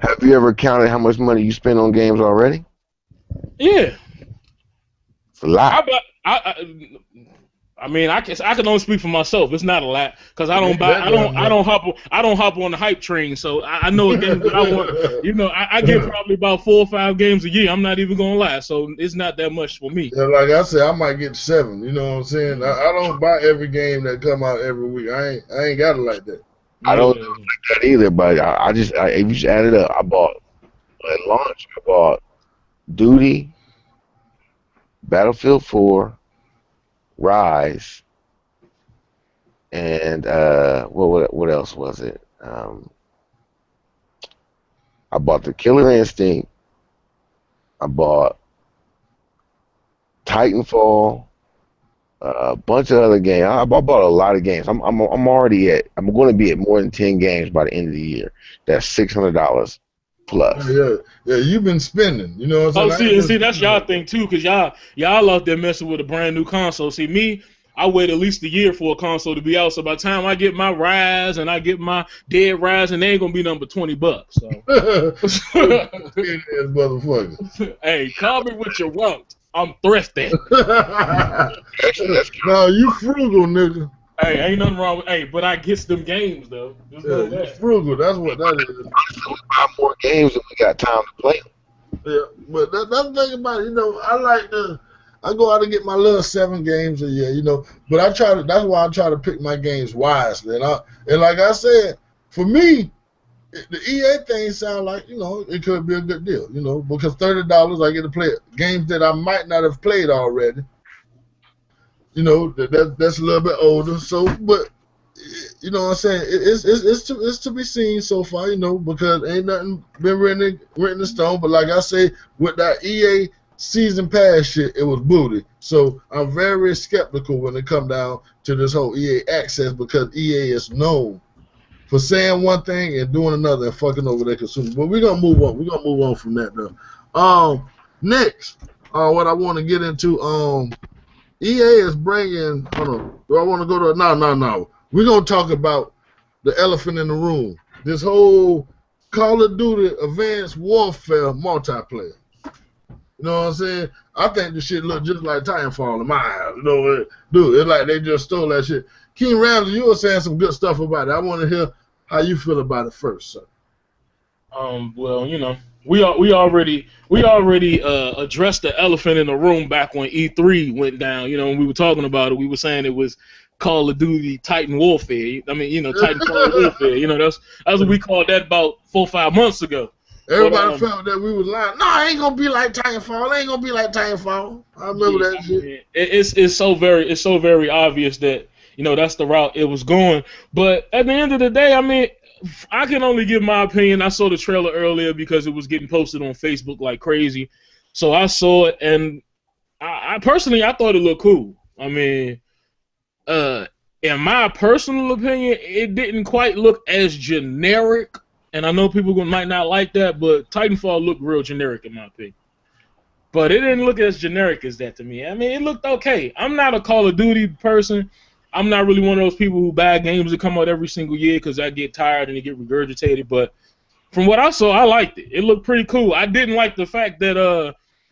Have you ever counted how much money you spend on games already? Yeah. It's a lot. I mean, I can only speak for myself. It's not a lot, because I don't hop on the hype train. So I know a game that I want. You know, I get probably about 4 or 5 games a year. I'm not even gonna lie. So it's not that much for me. Yeah, like I said, I might get 7. You know what I'm saying? I don't buy every game that come out every week. I ain't got it like that. I don't do it like that either, but if you just add it up, I bought at launch. I bought Duty, Battlefield 4, Rise, and what else was it? I bought the Killer Instinct. I bought Titanfall. A bunch of other games. I bought a lot of games. I'm going to be at more than 10 games by the end of the year. That's $600 plus. Yeah. You've been spending. You know what I'm saying? See, that's y'all thing too, because y'all out there messing with a brand new console. See, me, I wait at least a year for a console to be out. So by the time I get my Rise and I get my Dead Rise, and they ain't gonna be nothing but $20. So. Motherfucker. Hey, call me what you want. I'm thrifty. No, you frugal, nigga. Hey, ain't nothing wrong with. Hey, but I get them games though. You frugal. That's what that is. We buy more games than we got time to play them. Yeah, but that's the thing about it. You know, I go out and get my little 7 games a year. You know, but that's why I try to pick my games wisely. And like I said, for me, the EA thing sounds like, you know, it could be a good deal, you know, because $30 I get to play games that I might not have played already. You know, that's a little bit older. So, but you know what I'm saying? It's to be seen so far, you know, because ain't nothing been written in stone. But like I say, with that EA season pass shit, it was booty. So I'm very skeptical when it come down to this whole EA access, because EA is known for saying one thing and doing another and fucking over their consumers. But we're gonna move on. We're gonna move on from that though. Next, what I want to get into, EA is bringing. Hold on. Do I want to go to? No. We're gonna talk about the elephant in the room. This whole Call of Duty Advanced Warfare multiplayer. You know what I'm saying? I think the shit look just like Titanfall in my eyes. You know, dude, it's like they just stole that shit. King Ramsey, you were saying some good stuff about it. I want to hear how you feel about it first, sir. Well, you know, we already addressed the elephant in the room back when E3 went down. You know, when we were talking about it, we were saying it was Call of Duty Titan Warfare. I mean, you know, Titanfall Warfare. You know, that's what we called that about 4 or 5 months ago. Everybody felt that we was lying. No, it ain't gonna be like Titanfall. It ain't gonna be like Titanfall. I remember that shit. It's so very obvious that, you know, that's the route it was going. But at the end of the day, I mean, I can only give my opinion. I saw the trailer earlier because it was getting posted on Facebook like crazy. So I saw it, and I personally, I thought it looked cool. I mean, in my personal opinion, it didn't quite look as generic. And I know people might not like that, but Titanfall looked real generic in my opinion. But it didn't look as generic as that to me. I mean, it looked okay. I'm not a Call of Duty person. I'm not really one of those people who buy games that come out every single year because I get tired and they get regurgitated. But from what I saw, I liked it. It looked pretty cool. I didn't like the fact that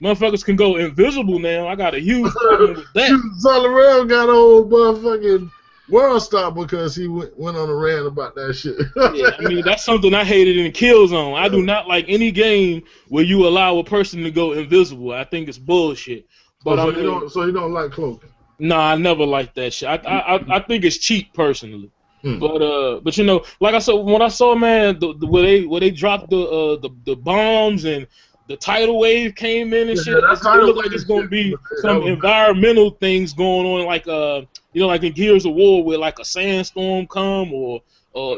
motherfuckers can go invisible now. I got a huge problem with that. Solarell got old motherfucking world stop because he went on a rant about that shit. Yeah, I mean, that's something I hated in Killzone. I do not like any game where you allow a person to go invisible. I think it's bullshit. But so you don't like cloaking? Nah, I never liked that shit. I think it's cheap personally. But you know, like I said, when I saw, man, where they dropped the bombs and the tidal wave came in and Yeah, shit, that it kind of looked way like it's and gonna shit. be That some was environmental things going on, like you know, like in Gears of War, where like a sandstorm come or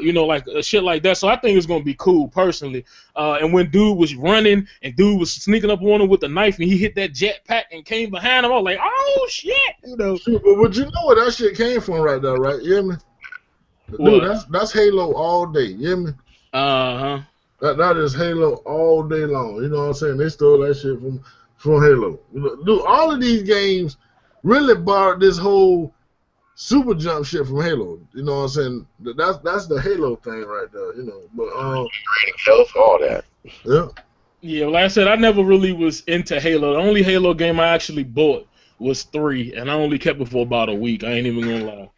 you know, like shit like that. So I think it's gonna be cool personally. And when dude was running and dude was sneaking up on him with a knife and he hit that jetpack and came behind him, I was like, oh shit, you know. shoot, but you know where that shit came from right there, right? You hear me? Dude, What? that's Halo all day. You hear me? Uh-huh. That is Halo all day long. You know what I'm saying? They stole that shit from Halo. You know, dude, all of these games really borrowed this whole super jump shit from Halo. You know what I'm saying? That's the Halo thing right there. You know, but Health, all that. yeah. Yeah, like I said, I never really was into Halo. The only Halo game I actually bought was 3, and I only kept it for about a week. I ain't even gonna lie.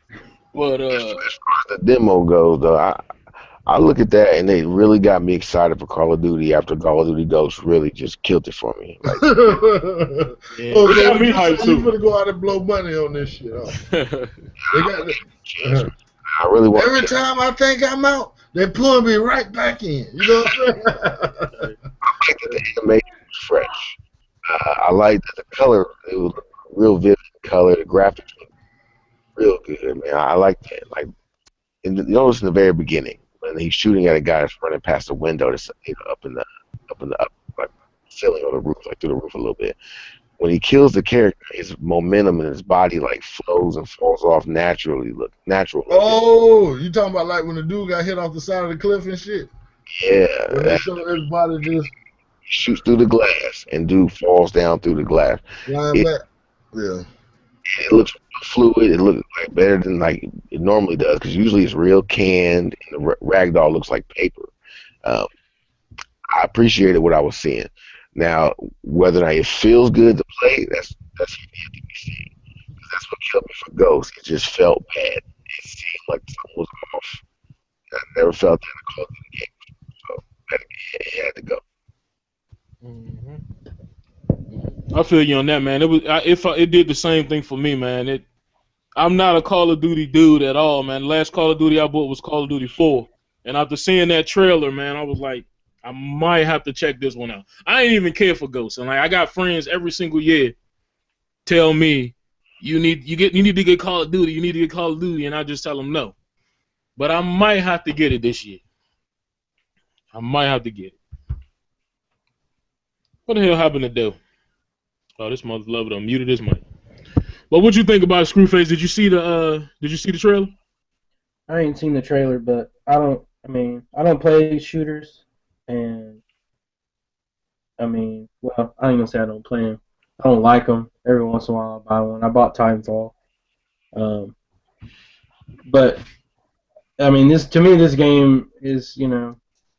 But As far as the demo goes, though, I look at that and they really got me excited for Call of Duty after Call of Duty Ghosts really just killed it for me. Like, yeah, Oh, it so got me you hyped you too. gonna go out and blow money on this shit? Huh? They got chance, I really want every to. time I think I'm out, they pull me right back in. You know what I'm saying? I like that the animation was fresh. I like that the color, it was real vivid color. The graphics were real good, man. I like that. Like, you notice in the very beginning when he's shooting at a guy that's running past the window that's, you know, up like ceiling or the roof, like through the roof a little bit. When he kills the character, his momentum in his body like flows and falls off natural looking. Oh, you talking about like when the dude got hit off the side of the cliff and shit? Yeah, When they show everybody just shoots through the glass and dude falls down through the glass. flying It back. Yeah. it looks fluid. It looks like better than like it normally does because usually it's real canned and the ragdoll looks like paper. Um, I appreciated what I was seeing. Now, whether or not it feels good to play, that's yet to be seen. That's what killed me for Ghost. It just felt bad. It seemed like something was off. I never felt that in a Call of Duty game, so it had to go. Mhm. I feel you on that, man. It did the same thing for me, man. I'm not a Call of Duty dude at all, man. The last Call of Duty I bought was Call of Duty 4, and after seeing that trailer, man, I was like, I might have to check this one out. I ain't even care for Ghosts, and like I got friends every single year tell me you need to get Call of Duty, you need to get Call of Duty, and I just tell them no. But I might have to get it this year. I might have to get it. What the hell happened to Dell? Oh, this mother lover done muted his mic. But what you think about Screwface? Did you see the trailer? I ain't seen the trailer, but I don't. I mean, I don't play shooters, and I mean, well, I ain't gonna say I don't play them. I don't like them. Every once in a while, I'll buy one. I bought Titanfall, um, but I mean, this game is,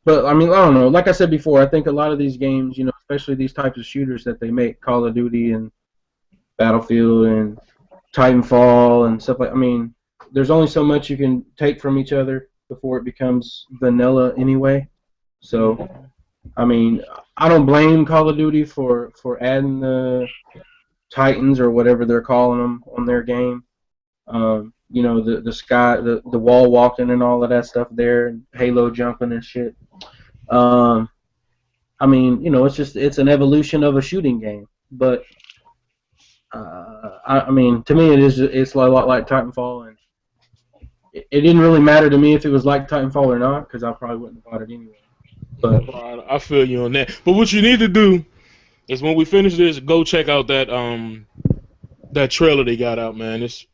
but I mean, I don't know. Like I said before, I think a lot of these games, especially these types of shooters that they make, Call of Duty and Battlefield and Titanfall and stuff like. I mean, there's only so much you can take from each other before it becomes vanilla anyway. So, I mean, I don't blame Call of Duty for adding the Titans or whatever they're calling them on their game. The sky, the wall walking and all of that stuff there, and Halo jumping and shit. I mean, it's an evolution of a shooting game, but I mean, to me, it's a lot like Titanfall, and it didn't really matter to me if it was like Titanfall or not, because I probably wouldn't have bought it anyway. But I feel you on that. But what you need to do is when we finish this, go check out that trailer they got out, man. It's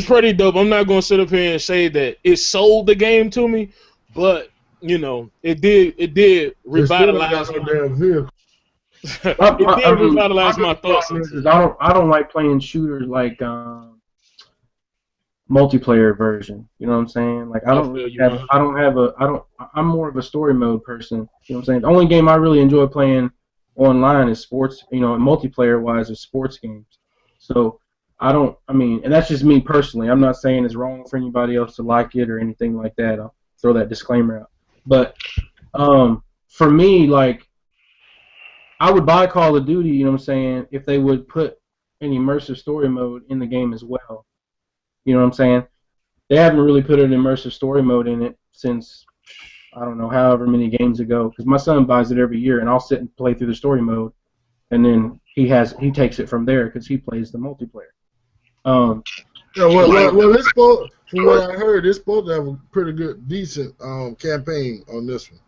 pretty dope. I'm not gonna sit up here and say that it sold the game to me, but it did They still ain't revitalize got no damn vehicle. it did revitalize my thoughts. I don't like playing shooters like multiplayer version. You know what I'm saying? Like I feel you, man. I'm more of a story mode person. You know what I'm saying? The only game I really enjoy playing online is sports, multiplayer wise is sports games. So and that's just me personally. I'm not saying it's wrong for anybody else to like it or anything like that. I'll throw that disclaimer out. But for me, like, I would buy Call of Duty, you know what I'm saying, if they would put an immersive story mode in the game as well. You know what I'm saying? They haven't really put an immersive story mode in it since, I don't know, however many games ago. Because my son buys it every year, and I'll sit and play through the story mode, and then he takes it from there because he plays the multiplayer. Yeah, well, it's supposed, from what I heard, it's supposed to have a pretty good, decent campaign on this one.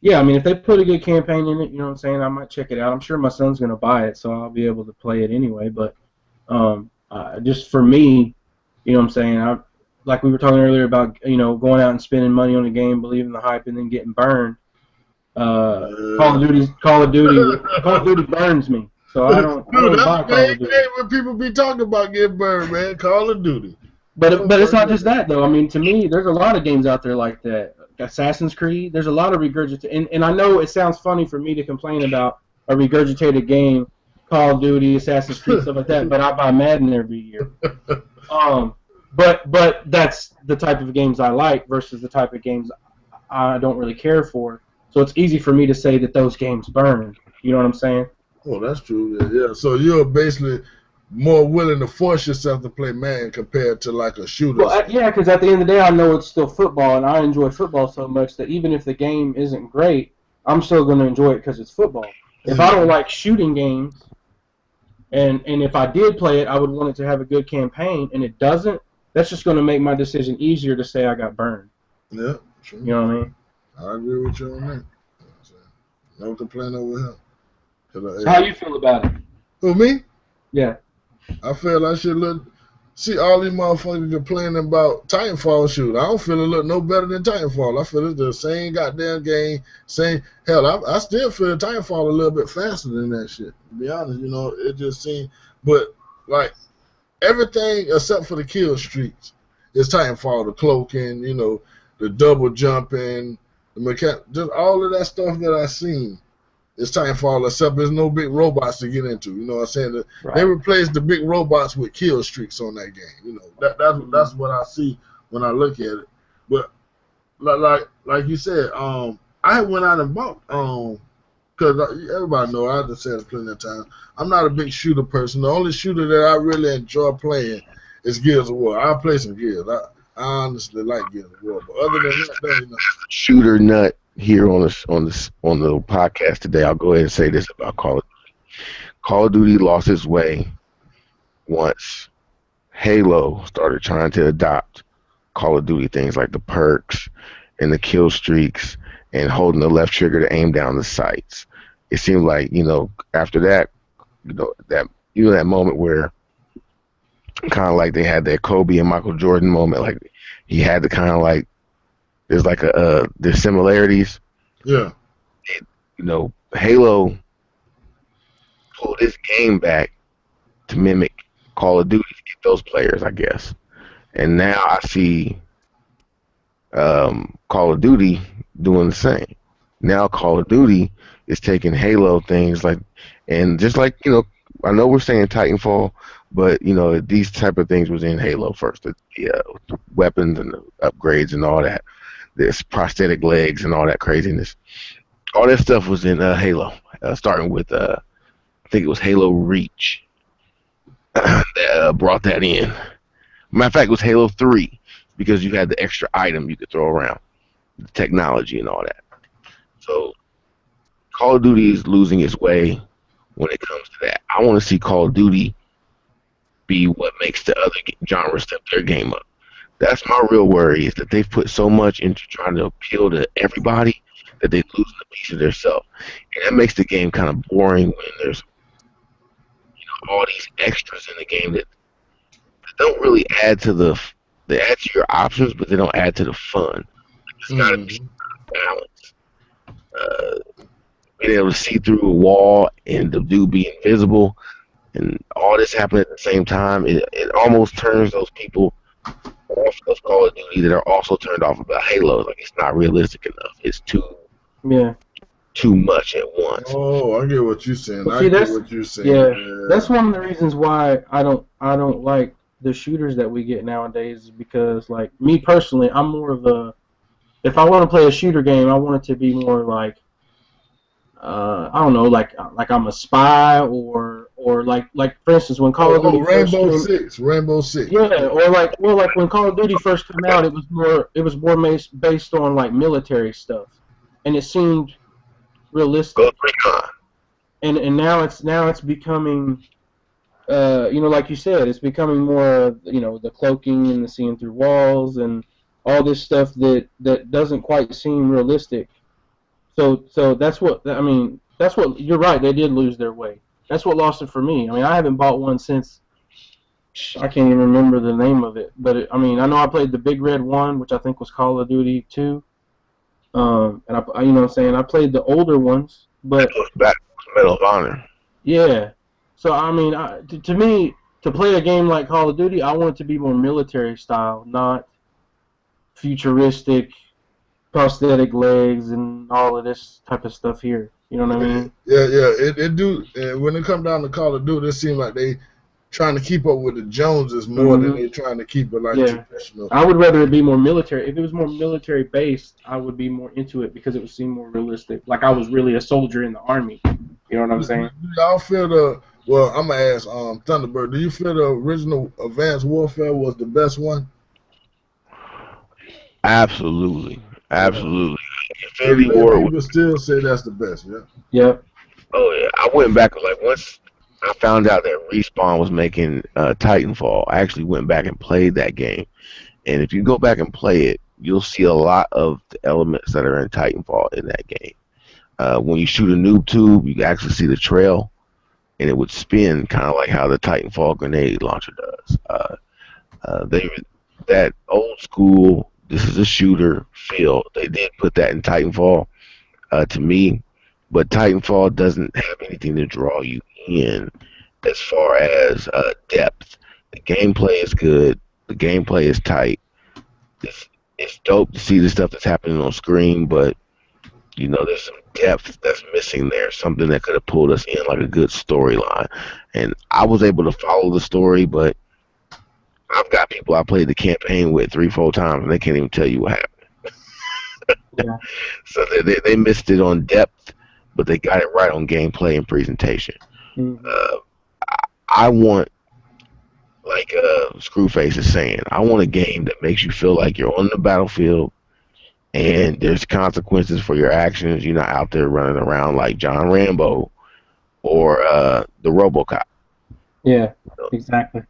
Yeah, I mean, if they put a good campaign in it, you know what I'm saying, I might check it out. I'm sure my son's going to buy it, so I'll be able to play it anyway. But just for me, you know what I'm saying, like we were talking earlier about, going out and spending money on a game, believing the hype, and then getting burned. Call of Duty burns me, so I don't Dude, that's buy the Call main of Duty. thing when people be talking about getting burned, man. Call of Duty. But it's not just that though. I mean, to me, there's a lot of games out there like that. Assassin's Creed. There's a lot of regurgitated, and I know it sounds funny for me to complain about a regurgitated game, Call of Duty, Assassin's Creed, stuff like that. But I buy Madden every year. But that's the type of games I like versus the type of games I don't really care for. So it's easy for me to say that those games burn. You know what I'm saying? Oh, that's true. Yeah. So you're basically more willing to force yourself to play Madden compared to like a shooter. Well, yeah, because at the end of the day, I know it's still football, and I enjoy football so much that even if the game isn't great, I'm still going to enjoy it because it's football. If I don't like shooting games, and if I did play it, I would want it to have a good campaign, and it doesn't, that's just going to make my decision easier to say I got burned. Yeah, true. You know what I mean? I agree with you on that. No complaint over here. So how you feel about it? Who, me? Yeah. I feel I should look. See all these motherfuckers complaining about Titanfall. Shoot, I don't feel it look no better than Titanfall. I feel it's the same goddamn game. Same hell. I still feel Titanfall a little bit faster than that shit. To be honest, it just seems. But like everything except for the kill streaks is Titanfall. The cloaking, the double jumping, the mechanic, just all of that stuff that I seen. It's Titanfall, except there's no big robots to get into. You know what I'm saying? Right. They replaced the big robots with kill streaks on that game. That's what I see when I look at it. But like you said, I went out and bought because everybody know I just said it plenty of times. I'm not a big shooter person. The only shooter that I really enjoy playing is Gears of War. I'll play some Gears. I honestly like Gears of War. But other than that, shooter nut here on the podcast today, I'll go ahead and say this about Call of Duty. Call of Duty lost its way once Halo started trying to adopt Call of Duty things like the perks and the kill streaks and holding the left trigger to aim down the sights. It seemed like, after that, that moment where kind of like they had that Kobe and Michael Jordan moment, like he had to kind of like, there's like there's similarities. Yeah. Halo pulled its game back to mimic Call of Duty to get those players, I guess. And now I see Call of Duty doing the same. Now Call of Duty is taking Halo things and just like, I know we're saying Titanfall, but these type of things was in Halo first. The weapons and the upgrades and all that. This prosthetic legs and all that craziness. All that stuff was in Halo, starting with, I think it was Halo Reach that brought that in. Matter of fact, it was Halo 3 because you had the extra item you could throw around, the technology and all that. So Call of Duty is losing its way when it comes to that. I want to see Call of Duty be what makes the other genres step their game up. That's my real worry, is that they've put so much into trying to appeal to everybody that they lose a piece of themselves. And that makes the game kind of boring when there's all these extras in the game that don't really add to they add to your options, but they don't add to the fun. It's got to be balance. Being able to see through a wall and the dude be invisible and all this happening at the same time, it almost turns those people off of Call of Duty that are also turned off about Halo. Like, it's not realistic enough. It's too much at once. Oh, I get what you're saying. Yeah, that's one of the reasons why I don't like the shooters that we get nowadays, is because, like, me personally, I'm more of a, if I want to play a shooter game, I want it to be more like, I don't know, like I'm a spy or or like for instance when Call of Duty first Rainbow came, Six, Rainbow Six. yeah, or like when Call of Duty first came out, it was more based on like military stuff, and it seemed realistic. And now it's becoming, like you said, it's becoming more, the cloaking and the seeing through walls and all this stuff that doesn't quite seem realistic. So that's what I mean. That's what you're right. They did lose their way. That's what lost it for me. I mean, I haven't bought one since I can't even remember the name of it. But I mean, I know I played the Big Red one, which I think was Call of Duty 2. And I what I'm saying, I played the older ones, but Medal of Honor. Yeah. So I mean, to me, to play a game like Call of Duty, I want it to be more military style, not futuristic, prosthetic legs and all of this type of stuff here. You know what I mean? Yeah. It do. And when it come down to Call of Duty, it seems like they trying to keep up with the Joneses more than they trying to keep it like traditional. I would rather it be more military. If it was more military based, I would be more into it because it would seem more realistic. Like I was really a soldier in the army. You know what I'm saying? Do y'all feel well, I'm gonna ask Thunderbird. Do you feel the original Advanced Warfare was the best one? Absolutely. Infinity War. People still say that's the best. Yeah. Yep. Oh yeah, I went back like once I found out that Respawn was making Titanfall. I actually went back and played that game, and if you go back and play it, you'll see a lot of the elements that are in Titanfall in that game. When you shoot a noob tube, you can actually see the trail, and it would spin kind of like how the Titanfall grenade launcher does. That old school, this is a shooter feel. They did put that in Titanfall to me, but Titanfall doesn't have anything to draw you in as far as depth. The gameplay is good. The gameplay is tight. It's dope to see the stuff that's happening on screen, but there's some depth that's missing there, something that could have pulled us in like a good storyline. And I was able to follow the story, but I've got people I played the campaign with 3-4 times, and they can't even tell you what happened. Yeah. So they missed it on depth, but they got it right on gameplay and presentation. Mm-hmm. I want, like Screwface is saying, I want a game that makes you feel like you're on the battlefield, and there's consequences for your actions. You're not out there running around like John Rambo or the RoboCop. Yeah, exactly.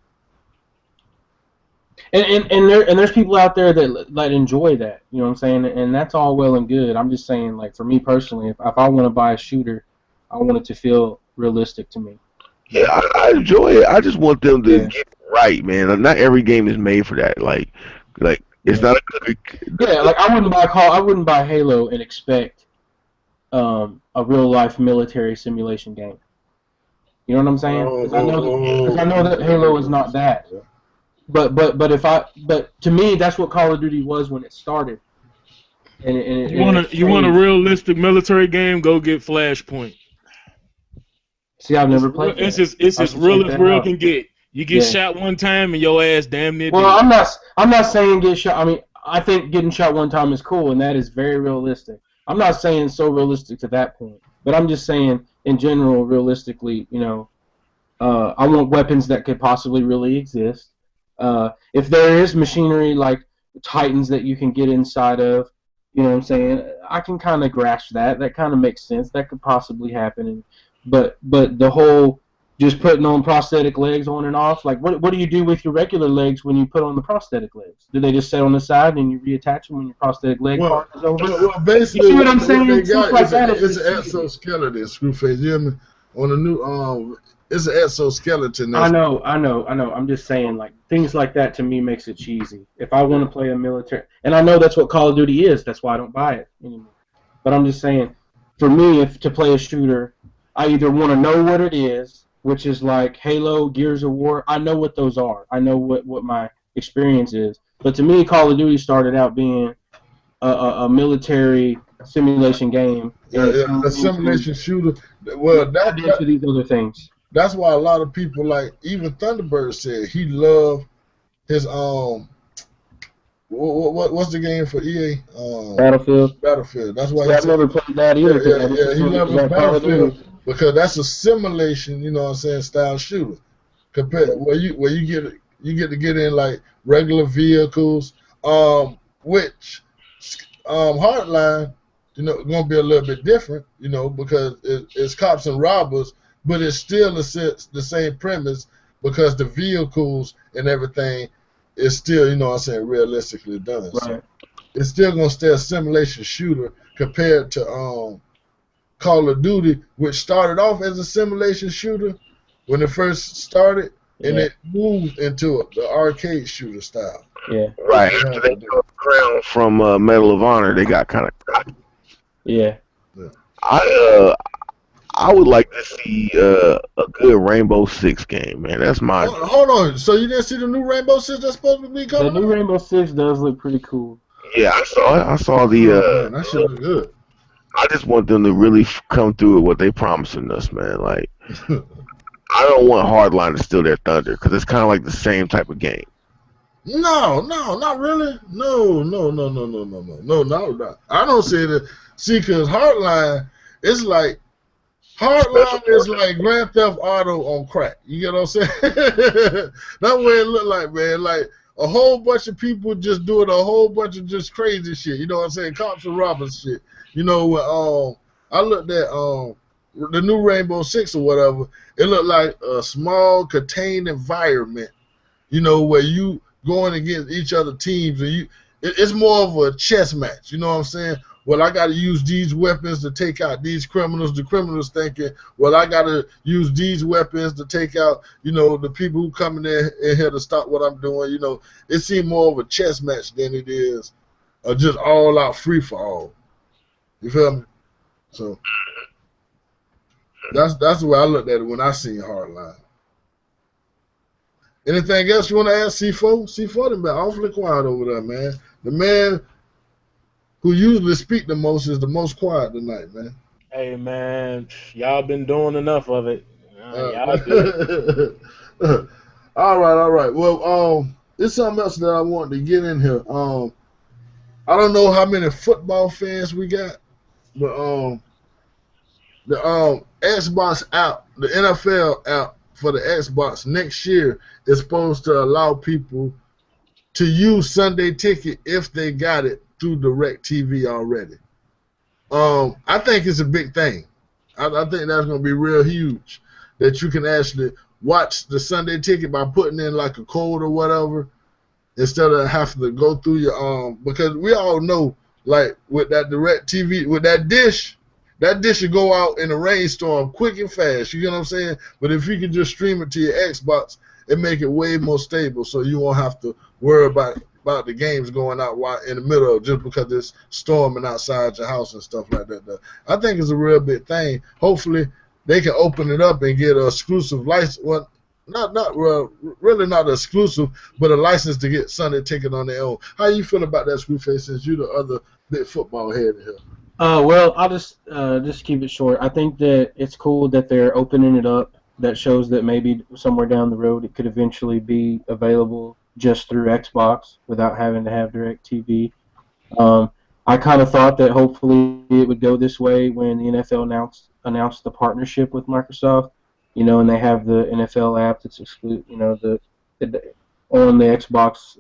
And there's people out there that enjoy that. You know what I'm saying? And that's all well and good. I'm just saying, like, for me personally, if I want to buy a shooter, I want it to feel realistic to me. Yeah, I enjoy it. I just want them to get it right, man. Not every game is made for that. Like it's not a good. Yeah, like I wouldn't buy Halo and expect a real life military simulation game. You know what I'm saying? Because I know that Halo is not that. But to me, that's what Call of Duty was when it started. And you want a realistic military game? Go get Flashpoint. See, I've never played. It's as real as real can get. You get shot one time and your ass damn near. Well, dead. I'm not saying get shot. I mean, I think getting shot one time is cool, and that is very realistic. I'm not saying so realistic to that point, but I'm just saying in general, realistically, I want weapons that could possibly really exist. If there is machinery like Titans that you can get inside of, you know what I'm saying, I can kind of grasp that. That kind of makes sense. That could possibly happen. But the whole just putting on prosthetic legs on and off, like what do you do with your regular legs when you put on the prosthetic legs? Do they just sit on the side and you reattach them when your prosthetic leg part is over? Well, basically, you see what I'm saying? It's an exoskeleton, Screwface. You hear me? On the new it's an exoskeleton. I know. I'm just saying, like, things like that to me makes it cheesy. If I want to play a military, and I know that's what Call of Duty is, that's why I don't buy it anymore. But I'm just saying, for me, if to play a shooter, I either want to know what it is, which is like Halo, Gears of War. I know what those are. I know what my experience is. But to me, Call of Duty started out being a military simulation game. A simulation shooter. Well, that into these other things. That's why a lot of people, like even Thunderbird, said he loved his what's the game for EA? Battlefield. Battlefield. That's why I've never played that either. He loved his Battlefield. because that's a simulation, you know what I'm saying, style shooter. Compared where you get to get in like regular vehicles, which Hardline, you know, gonna be a little bit different, you know, because it's cops and robbers, but it's still the same premise because the vehicles and everything is still, you know what I'm saying, realistically done. Right. So it's still gonna stay a simulation shooter compared to Call of Duty, which started off as a simulation shooter when it first started, and it moved into the arcade shooter style. Yeah. Right. After they took the crown from Medal of Honor, they got kind of cocky. Yeah. I would like to see a good Rainbow Six game, man. That's my. Hold on. So you didn't see the new Rainbow Six that's supposed to be coming? The new Rainbow Six does look pretty cool. Yeah, I saw it. I saw the. Man, that shit look good. I just want them to really come through with what they promising us, man. Like, I don't want Hardline to steal their thunder because it's kind of like the same type of game. No, not really. No. I don't see it. See, because Hardline, it's like Hardline is like Grand Theft Auto on crack. You get what I'm saying? That's what it look like, man. Like a whole bunch of people just doing a whole bunch of just crazy shit. You know what I'm saying? Cops and robbers shit. You know, I looked at the new Rainbow Six or whatever. It looked like a small, contained environment. You know, where you going against each other teams, and it's more of a chess match. You know what I'm saying? Well, I got to use these weapons to take out these criminals. The criminals thinking, well, I got to use these weapons to take out, you know, the people who coming in here to stop what I'm doing. You know, it seems more of a chess match than it is just all out free for all. You feel me? So that's the way I looked at it when I seen Hardline. Anything else you want to add, C4? C4 done been awfully quiet over there, man. The man who usually speak the most is the most quiet tonight, man. Hey, man, y'all been doing enough of it. Y'all do. All right. Well, there's something else that I wanted to get in here. I don't know how many football fans we got, but the Xbox app, the NFL app for the Xbox next year is supposed to allow people to use Sunday Ticket if they got it through DirecTV already. I think it's a big thing. I think that's going to be real huge, that you can actually watch the Sunday Ticket by putting in like a code or whatever instead of having to go through your because we all know, like with that DirecTV, with that dish should go out in a rainstorm quick and fast. You know what I'm saying? But if you can just stream it to your Xbox, it make it way more stable, so you won't have to worry about the games going out in the middle just because it's storming outside your house and stuff like that. I think it's a real big thing. Hopefully, they can open it up and get an exclusive license. Well, really not exclusive, but a license to get Sunday Ticket on their own. How you feel about that, Screwface, since you're the other big football head here? Well, I'll just keep it short. I think that it's cool that they're opening it up. That shows that maybe somewhere down the road it could eventually be available just through Xbox without having to have DirecTV. I kind of thought that hopefully it would go this way when the NFL announced the partnership with Microsoft, you know, and they have the NFL app that's exclusive, you know, the on the Xbox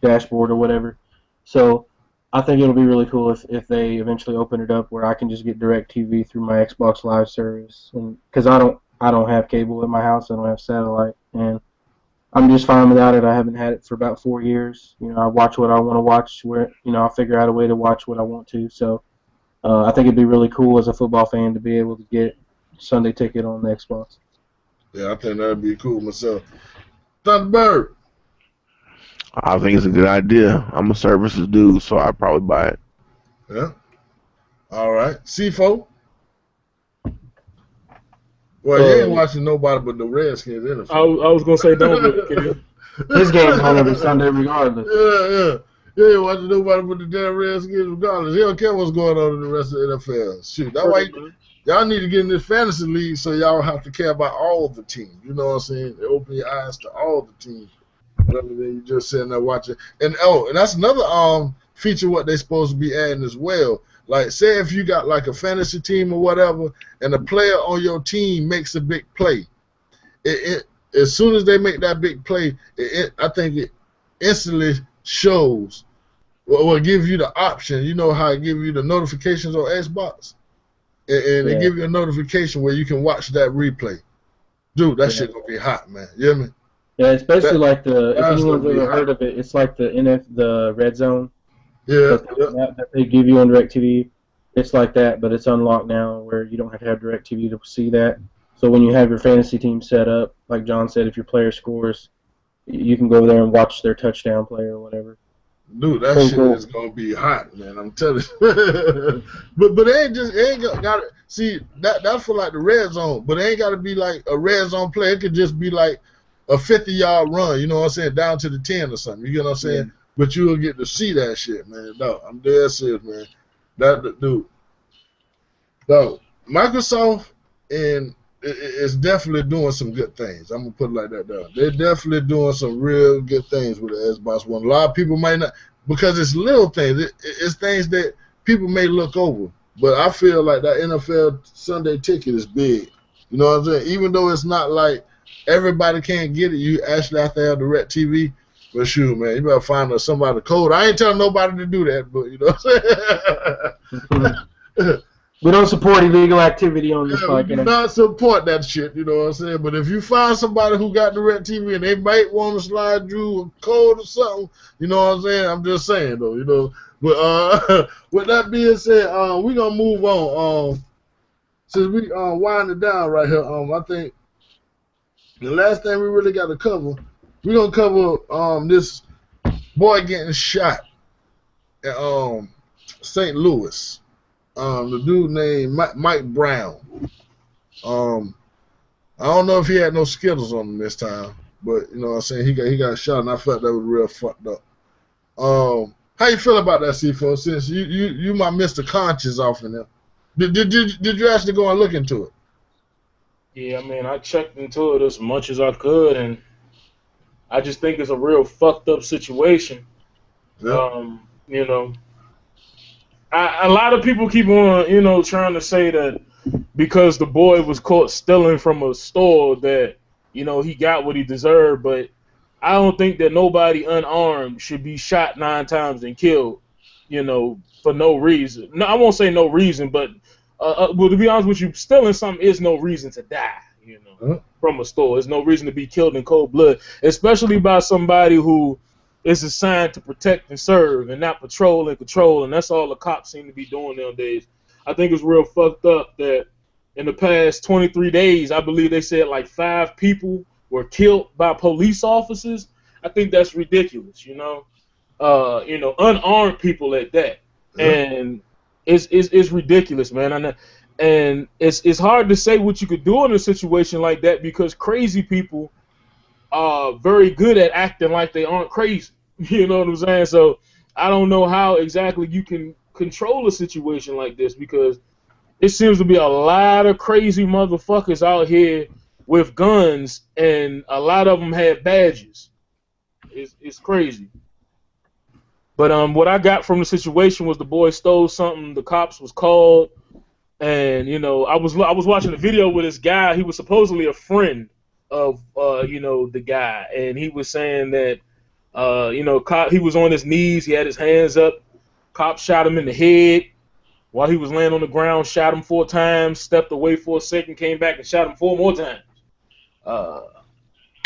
dashboard or whatever. So I think it'll be really cool if they eventually open it up where I can just get DirecTV through my Xbox Live service, and because I don't have cable at my house, I don't have satellite, and I'm just fine without it. I haven't had it for about 4 years. You know, I watch what I want to watch. Where I'll figure out a way to watch what I want to. So I think it'd be really cool as a football fan to be able to get Sunday Ticket on the Xbox. Yeah, I think that'd be cool myself. Thunderbird. I think it's a good idea. I'm a services dude, so I'd probably buy it. Yeah. All right. C4. Well, you ain't watching nobody but the Redskins. I was gonna say don't look at him. His game's on every Sunday regardless. Yeah. You ain't watching nobody but the damn Redskins regardless. He don't care what's going on in the rest of the NFL. Shoot, that's why y'all need to get in this fantasy league so y'all have to care about all the teams. You know what I'm saying? Open your eyes to all the teams rather than you just sitting there watching. And that's another feature what they're supposed to be adding as well. Like, say if you got like a fantasy team or whatever, and a player on your team makes a big play, as soon as they make that big play, I think it instantly shows, will give you the option. You know how it give you the notifications on Xbox, and it give you a notification where you can watch that replay. Dude, that shit gonna be hot, man. You hear me? Yeah, it's basically like if anyone's ever heard of it, it's like the Red Zone. Yeah. That they give you on DirecTV. It's like that, but it's unlocked now where you don't have to have DirecTV to see that. So when you have your fantasy team set up, like John said, if your player scores, you can go there and watch their touchdown play or whatever. Dude, that shit is gonna be hot, man. I'm telling you. but it ain't got to see that's for like the red zone. But it ain't got to be like a red zone play. It could just be like a 50-yard run. You know what I'm saying? Down to the 10 or something. You get what I'm saying? Yeah. But you will get to see that shit, man. No, I'm dead serious, man. Dude. No, Microsoft is definitely doing some good things. I'm gonna put it like that. Though. They're definitely doing some real good things with the Xbox One. A lot of people might not, because it's little things. It's things that people may look over. But I feel like that NFL Sunday ticket is big. You know what I'm saying? Even though it's not like everybody can't get it, you actually have to have DirecTV. But shoot, man, you better find somebody code. I ain't telling nobody to do that, but you know what I'm saying? We don't support illegal activity on this podcast. We do not support that shit, you know what I'm saying? But if you find somebody who got DirecTV and they might want to slide you a code or something, you know what I'm saying? I'm just saying, though, you know. But with that being said, we're going to move on. Since we winding down right here, I think the last thing we really got to cover, we're going to cover this boy getting shot at St. Louis. The dude named Mike Brown. I don't know if he had no Skittles on him this time, but you know what I'm saying, he got shot, and I felt that was real fucked up. How you feel about that, C4? Since you my Mr. Conscious off in there, did you actually go and look into it? Yeah, I mean, I checked into it as much as I could, and I just think it's a real fucked up situation. Yeah. You know, a lot of people keep on, you know, trying to say that because the boy was caught stealing from a store that, you know, he got what he deserved, but I don't think that nobody unarmed should be shot 9 times and killed, you know, for no reason. No, I won't say no reason, but well, to be honest with you, stealing something is no reason to die, you know, from a store. There's no reason to be killed in cold blood, especially by somebody who is assigned to protect and serve and not patrol and control, and that's all the cops seem to be doing nowadays. I think it's real fucked up that in the past 23 days, I believe they said like 5 people were killed by police officers. I think that's ridiculous, you know, unarmed people at that, and it's ridiculous, man. And it's hard to say what you could do in a situation like that because crazy people are very good at acting like they aren't crazy. You know what I'm saying? So I don't know how exactly you can control a situation like this because it seems to be a lot of crazy motherfuckers out here with guns, and a lot of them had badges. It's crazy. But what I got from the situation was the boy stole something. The cops was called, and you know I was watching a video with this guy. He was supposedly a friend of you know, the guy, and he was saying that you know, he was on his knees. He had his hands up. Cop shot him in the head while he was laying on the ground. Shot him 4 times. Stepped away for a second. Came back and shot him 4 more times.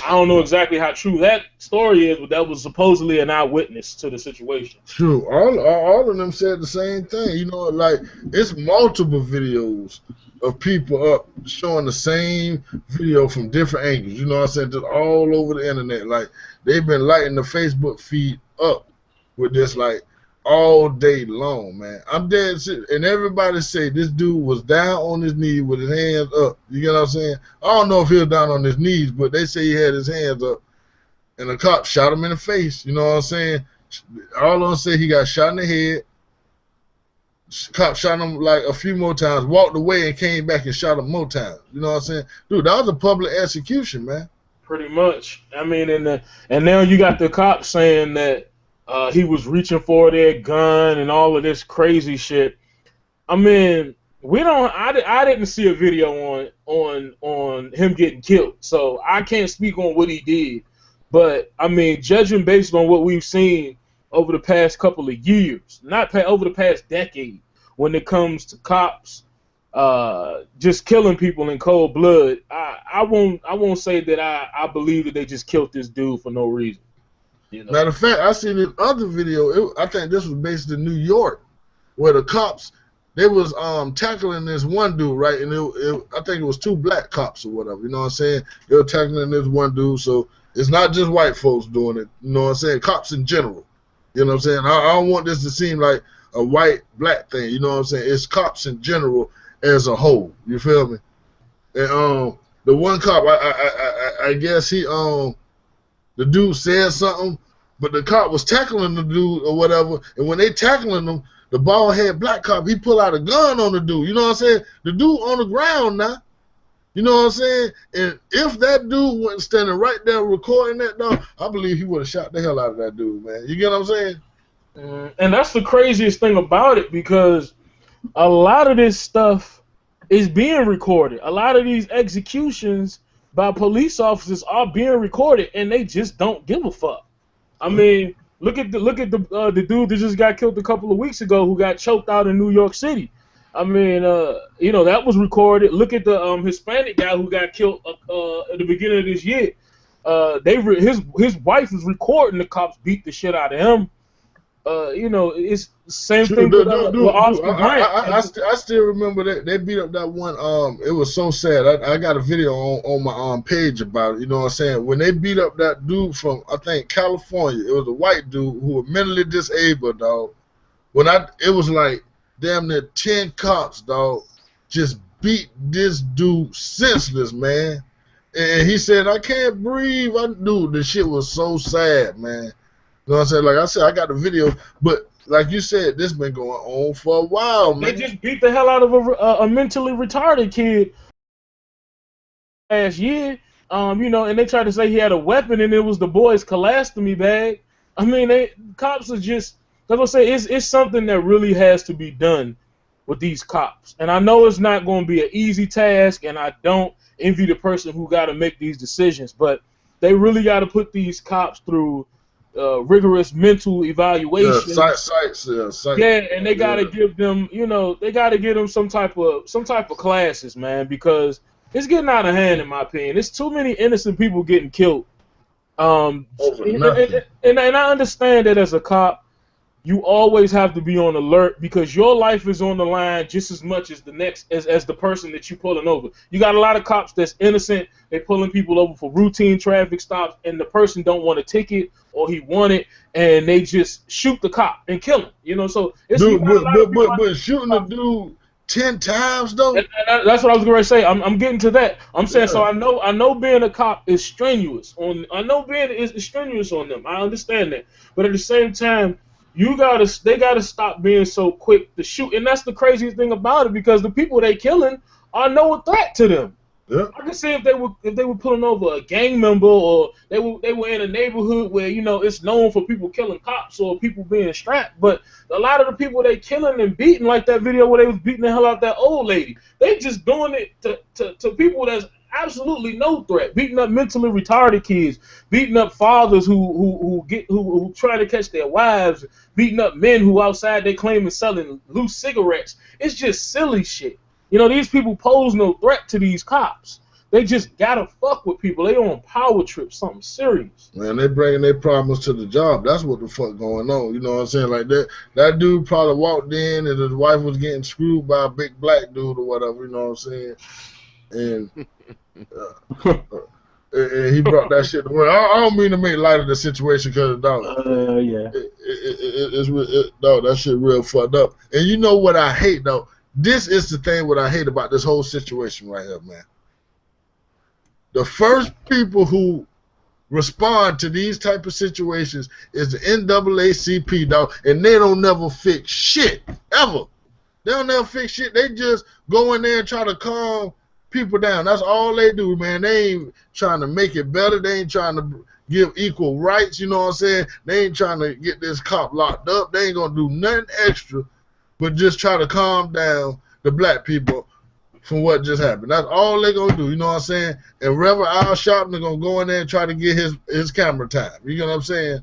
I don't know exactly how true that story is, but that was supposedly an eyewitness to the situation. True. All of them said the same thing. You know, like, it's multiple videos of people up showing the same video from different angles. You know what I'm saying? Just all over the internet. Like, they've been lighting the Facebook feed up with this, like, all day long, man. I'm dead serious. And everybody say this dude was down on his knees with his hands up. You get what I'm saying? I don't know if he was down on his knees, but they say he had his hands up. And the cop shot him in the face. You know what I'm saying? All of them say he got shot in the head. Cop shot him like a few more times, walked away and came back and shot him more times. You know what I'm saying? Dude, that was a public execution, man. Pretty much. I mean, and now you got the cops saying that he was reaching for their gun and all of this crazy shit. I mean, we don't. I didn't see a video on him getting killed, so I can't speak on what he did. But I mean, judging based on what we've seen over the past couple of years, not over the past decade, when it comes to cops just killing people in cold blood, I won't say that I believe that they just killed this dude for no reason. You know? Matter of fact, I seen this other video. I think this was based in New York, where the cops they was tackling this one dude, right? And I think it was two black cops or whatever. You know what I'm saying? They were tackling this one dude, so it's not just white folks doing it. You know what I'm saying? Cops in general. You know what I'm saying? I don't want this to seem like a white black thing. You know what I'm saying? It's cops in general as a whole. You feel me? And the one cop, I guess he the dude said something, but the cop was tackling the dude or whatever. And when they tackling him, the bald head black cop, he pull out a gun on the dude. You know what I'm saying? The dude on the ground now. You know what I'm saying? And if that dude wasn't standing right there recording that, dog, I believe he would have shot the hell out of that dude, man. You get what I'm saying? And that's the craziest thing about it, because a lot of this stuff is being recorded. A lot of these executions by police officers are being recorded, and they just don't give a fuck. I mean, look at the dude that just got killed a couple of weeks ago, who got choked out in New York City. I mean, you know, that was recorded. Look at the Hispanic guy who got killed at the beginning of this year. His wife was recording the cops beat the shit out of him. You know, it's the same thing with Oscar Grant. I still remember that they beat up that one. It was so sad. I got a video on my page about it. You know what I'm saying? When they beat up that dude from, I think, California, it was a white dude who was mentally disabled, dog. It was like damn near 10 cops, dog, just beat this dude senseless, man. And he said, I can't breathe. Dude, the shit was so sad, man. You know what I'm saying? Like I said, I got the video, but like you said, this been going on for a while, man. They just beat the hell out of a mentally retarded kid last year. You know, and they tried to say he had a weapon, and it was the boy's colostomy bag. I mean, cops are just, like I say, it's something that really has to be done with these cops. And I know it's not going to be an easy task, and I don't envy the person who got to make these decisions, but they really got to put these cops through rigorous mental evaluation. Yeah, and they got to give them, you know, they got to give them some type of classes, man, because it's getting out of hand, in my opinion. There's too many innocent people getting killed. And I understand that as a cop, you always have to be on alert, because your life is on the line just as much as as the person that you're pulling over. You got a lot of cops that's innocent. They're pulling people over for routine traffic stops, and the person don't want a ticket, or he want it, and they just shoot the cop and kill him. You know, so it's but shooting a dude 10 times though. That's what I was going to say. I'm getting to that. I'm saying, so I know being a cop is strenuous on. I know being is strenuous on them. I understand that, but at the same time, they gotta stop being so quick to shoot, and that's the craziest thing about it, because the people they killing are no threat to them. Yeah. I can see if they were pulling over a gang member, or they were in a neighborhood where, you know, it's known for people killing cops or people being strapped. But a lot of the people they killing and beating, like that video where they was beating the hell out that old lady, they just doing it to people that's absolutely no threat, beating up mentally retarded kids, beating up fathers who try to catch their wives, beating up men who outside they claiming selling loose cigarettes. It's just silly shit. You know, these people pose no threat to these cops. They just gotta fuck with people. They on power trip, something serious. Man, they bringing their problems to the job. That's what the fuck going on. You know what I'm saying? Like that dude probably walked in and his wife was getting screwed by a big black dude or whatever. You know what I'm saying? And and he brought that shit to work. I don't mean to make light of the situation, because dog, dog, that shit real fucked up. And you know what I hate though? This is the thing what I hate about this whole situation right here, man. The first people who respond to these type of situations is the NAACP, dog, and they don't never fix shit ever. They don't never fix shit. They just go in there and try to calm people down. That's all they do, man. They ain't trying to make it better. They ain't trying to give equal rights, you know what I'm saying? They ain't trying to get this cop locked up. They ain't gonna do nothing extra but just try to calm down the black people from what just happened. That's all they're gonna do. You know what I'm saying? And Reverend Al Sharpton are gonna go in there and try to get his camera time. You know what I'm saying?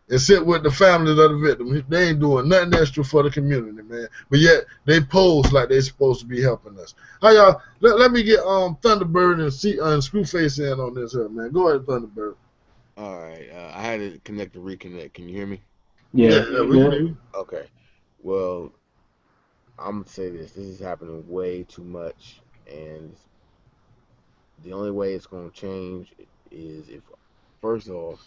And sit with the families of the victims. They ain't doing nothing extra for the community, man. But yet they pose like they supposed to be helping us. How y'all? Let me get Thunderbird and Screwface in on this here, man. Go ahead, Thunderbird. All right. I had to connect to reconnect. Can you hear me? Yeah, Yeah, we can yeah. hear you. Okay. Well, I'm gonna say this. This is happening way too much, and the only way it's gonna change is if, first off,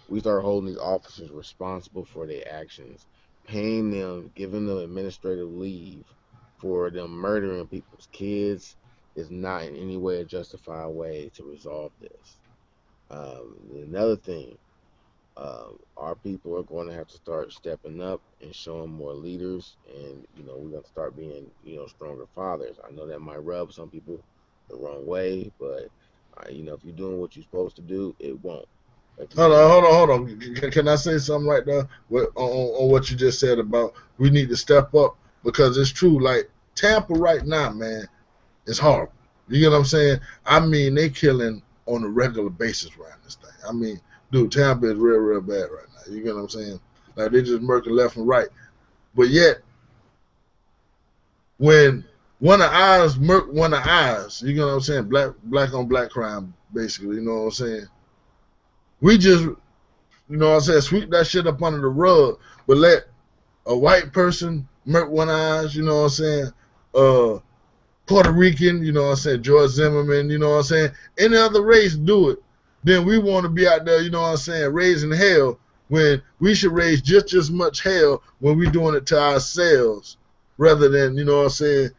we start holding these officers responsible for their actions, paying them, giving them administrative leave for them murdering people's kids is not in any way a justified way to resolve this. Another thing, our people are going to have to start stepping up and showing more leaders, and we're going to start being stronger fathers. I know that might rub some people the wrong way, but if you're doing what you're supposed to do, it won't. If you want Hold on. Can I say something right there on what you just said about we need to step up because it's true. Like Tampa right now, man, it's horrible. You get what I'm saying? I mean, they killing on a regular basis around this thing. I mean, dude, Tampa is real, real bad right now. You get what I'm saying? Like they just murking left and right. But yet, when one of ours murk one of ours, you know what I'm saying? Black on black crime, basically. You know what I'm saying? We just, what I'm saying, sweep that shit up under the rug, but let a white person murk one of ours. You know what I'm saying? Uh, Puerto Rican, you know what I'm saying, George Zimmerman, you know what I'm saying, any other race do it, then we want to be out there, you know what I'm saying, raising hell when we should raise just as much hell when we're doing it to ourselves rather than, you know what I'm saying,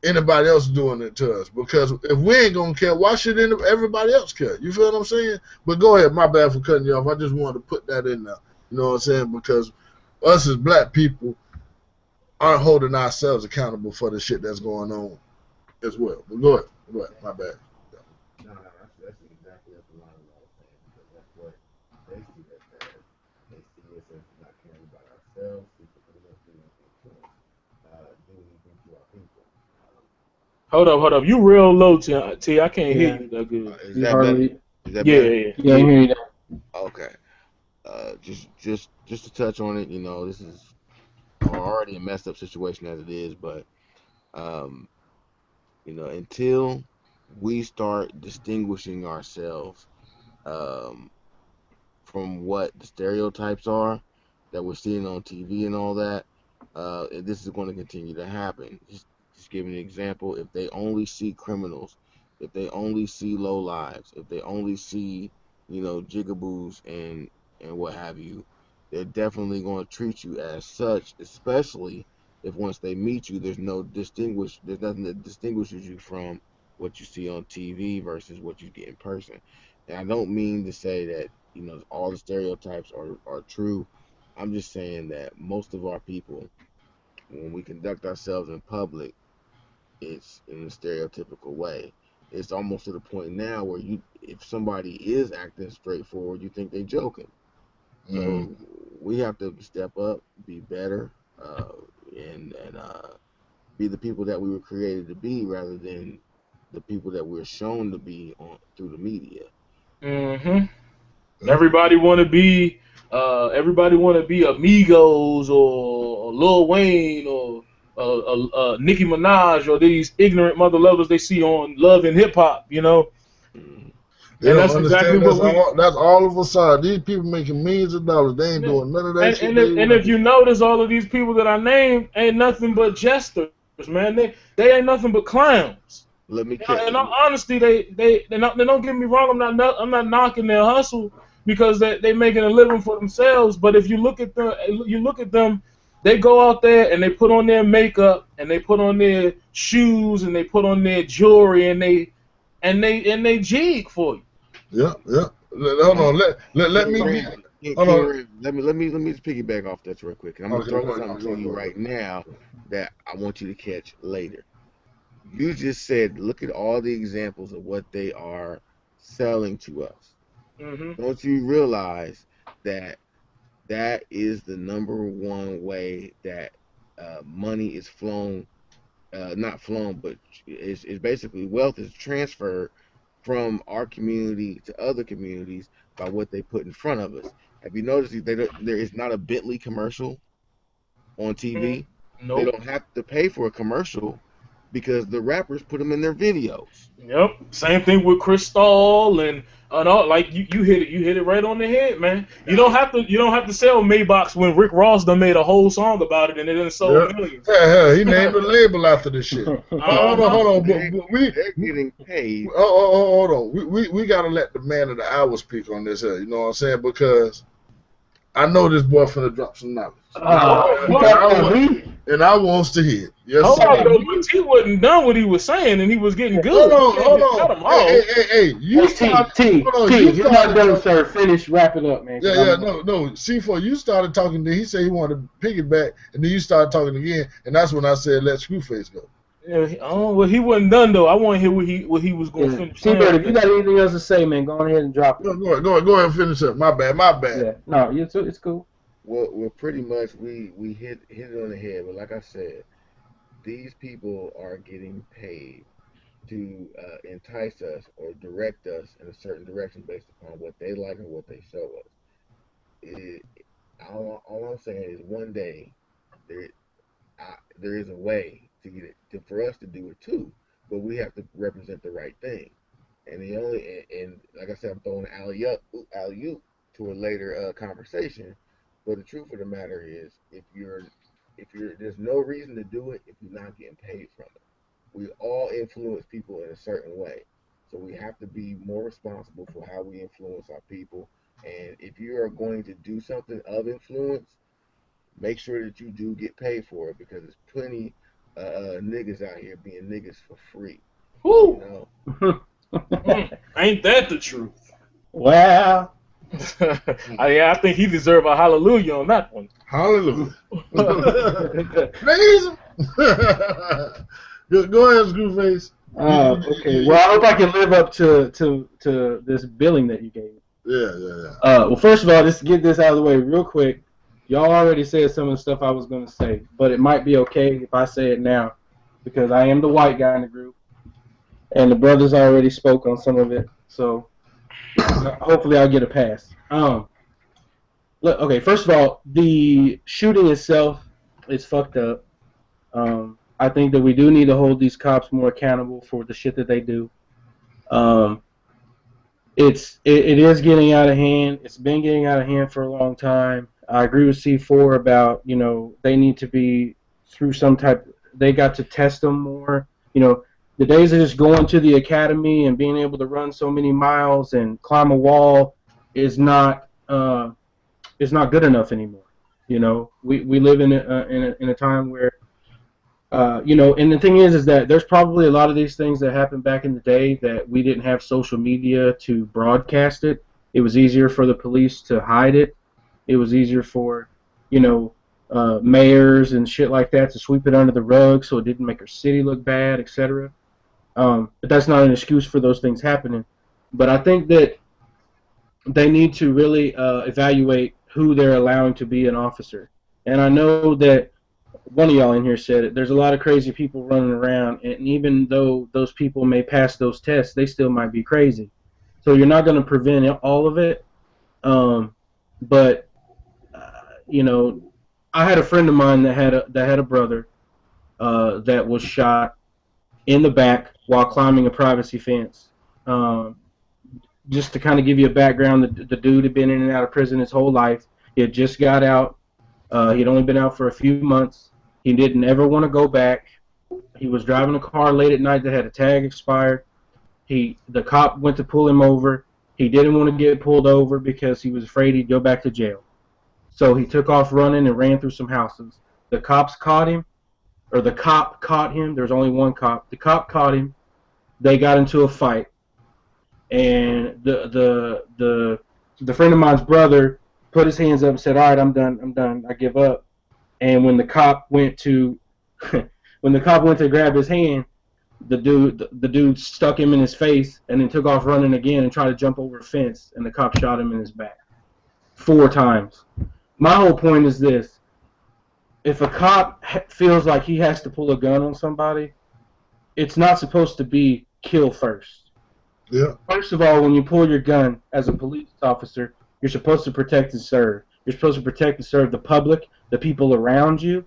anybody else doing it to us. Because if we ain't going to care, why should everybody else care? You feel what I'm saying? But go ahead, my bad for cutting you off. I just wanted to put that in there, you know what I'm saying, because us as black people aren't holding ourselves accountable for the shit that's going on as well. But go ahead. Go ahead. My bad. No, no, that's exactly that's the line of what I was saying because that's what they see us as. They see us as not caring about ourselves. We can pretty much do anything to us, do anything to our people. Hold up. You real low, T. I can't hear Yeah. you that good. Is You that better? hardly. Is that Yeah, better? yeah, Yeah, I yeah. hear you now. Okay. Just to touch on it, this is already a messed up situation as it is, but um, until we start distinguishing ourselves um from what the stereotypes are that we're seeing on TV and all that, and this is going to continue to happen. Just giving an example, if they only see criminals, if they only see low lives, if they only see, jigaboos and what have you, they're definitely going to treat you as such, especially if once they meet you, there's nothing that distinguishes you from what you see on TV versus what you get in person. And I don't mean to say that all the stereotypes are true. I'm just saying that most of our people, when we conduct ourselves in public, it's in a stereotypical way. It's almost to the point now where if somebody is acting straightforward, you think they're joking. Mm-hmm. So we have to step up, be better, uh, and be the people that we were created to be, rather than the people that we're shown to be on through the media. Mm-hmm. Yeah. Everybody want to be Amigos or Lil Wayne or Nicki Minaj or these ignorant mother lovers they see on Love and Hip Hop, Mm. They and don't that's exactly understand what we. that's all of a side. These people making millions of dollars. They ain't Yeah. doing none of that And shit and they if, and want if to do. you notice, all of these people that I named ain't nothing but jesters, man. They ain't nothing but clowns. Let me In cut. all honesty, they don't get me wrong. I'm not knocking their hustle because they making a living for themselves. But if you look at them, they go out there and they put on their makeup and they put on their shoes and they put on their jewelry and they jig for you. Yeah, yeah. Hold on. Let me be. Kieran, Hold on. let me just piggyback off that real quick. And I'm gonna Okay, throw go something ahead. to you right now that I want you to catch later. You just said, look at all the examples of what they are selling to us. Hmm. Don't you realize that that is the number one way that money is flown, not flown, but it's basically wealth is transferred from our community to other communities by what they put in front of us. Have you noticed there is not a Bentley commercial on Mm, TV? They nope. don't have to pay for a commercial because the rappers put them in their videos. Yep. Same thing with Crystal and all. Like you hit it right on the head, man. You don't have to sell Maybachs when Rick Ross done made a whole song about it and it done sold Yeah. millions. Yeah, he named the label after the shit. Hold on, Uh-huh. hold on. They But we, they're getting paid. hold on. We gotta let the man of the hour speak on this here. You know what I'm saying? Because I know this boy finna drop some knowledge, Oh, You what? talking about me? and I wants to hear it. Yes, Hold sir. on, though. But T wasn't done what he was saying, and he was getting Hold good. You on, can't hold just cut on. him Hey, off. hey, hey, hey. You Hey, started. T, Hold on. T, You if you're not started. done, sir, finish, wrap it up, man. 'Cause Yeah, I'm, no. C4, you started talking. He said he wanted to piggyback, and then you started talking again, and that's when I said let Screwface go. Yeah, oh, well, he wasn't done though. I want to hear what he was gonna yeah. finish T-Bird, saying. if you got anything else to say, man, go on ahead and drop it. Go ahead and finish up. My bad, my bad. Yeah, no, it's cool. Well, pretty much we hit it on the head. But like I said, these people are getting paid to entice us or direct us in a certain direction based upon what they like and what they show us. It, all I'm saying is one day there there is a way to get it for us to do it too, but we have to represent the right thing. And the only and like I said, I'm throwing alley oop to a later conversation. But the truth of the matter is, if you're there's no reason to do it if you're not getting paid from it. We all influence people in a certain way, so we have to be more responsible for how we influence our people. And if you are going to do something of influence, make sure that you do get paid for it because there's plenty niggas out here being niggas for free. You Whew, know, ain't that the truth? Well, Yeah, I think he deserved a hallelujah on that one. Hallelujah. Praise him. Go ahead, Screwface. okay. Well, I hope I can live up to this billing that you gave me. Yeah. Well, first of all, just to get this out of the way real quick. Y'all already said some of the stuff I was going to say, but it might be okay if I say it now because I am the white guy in the group, and the brothers already spoke on some of it. So hopefully I'll get a pass. Look, okay. First of all, the shooting itself is fucked up. I think that we do need to hold these cops more accountable for the shit that they do. Um, it is getting out of hand. It's been getting out of hand for a long time. I agree with C4 about they need to be through some type. They got to test them more. The days of just going to the academy and being able to run so many miles and climb a wall is not good enough anymore. We live in a time where and the thing is that there's probably a lot of these things that happened back in the day that we didn't have social media to broadcast it. It was easier for the police to hide it. It was easier for, mayors and shit like that to sweep it under the rug so it didn't make our city look bad, etc. But that's not an excuse for those things happening. But I think that they need to really evaluate who they're allowing to be an officer. And I know that one of y'all in here said it. There's a lot of crazy people running around, and even though those people may pass those tests, they still might be crazy. So you're not going to prevent all of it. But I had a friend of mine that had a brother that was shot in the back while climbing a privacy fence. Just to kind of give you a background, the dude had been in and out of prison his whole life. He had just got out. He'd only been out for a few months. He didn't ever want to go back. He was driving a car late at night that had a tag expired. The cop went to pull him over. He didn't want to get pulled over because he was afraid he'd go back to jail. So he took off running and ran through some houses. The cops caught him, or the cop caught him. There's only one cop. The cop caught him. They got into a fight, and the friend of mine's brother put his hands up and said, "All right, I'm done. I give up." And when the cop went to grab his hand, the dude stuck him in his face and then took off running again and tried to jump over a fence, and the cop shot him in his back 4 times. My whole point is this: if a cop feels like he has to pull a gun on somebody, it's not supposed to be kill first. Yeah. First of all, when you pull your gun as a police officer, you're supposed to protect and serve. You're supposed to protect and serve the public, the people around you,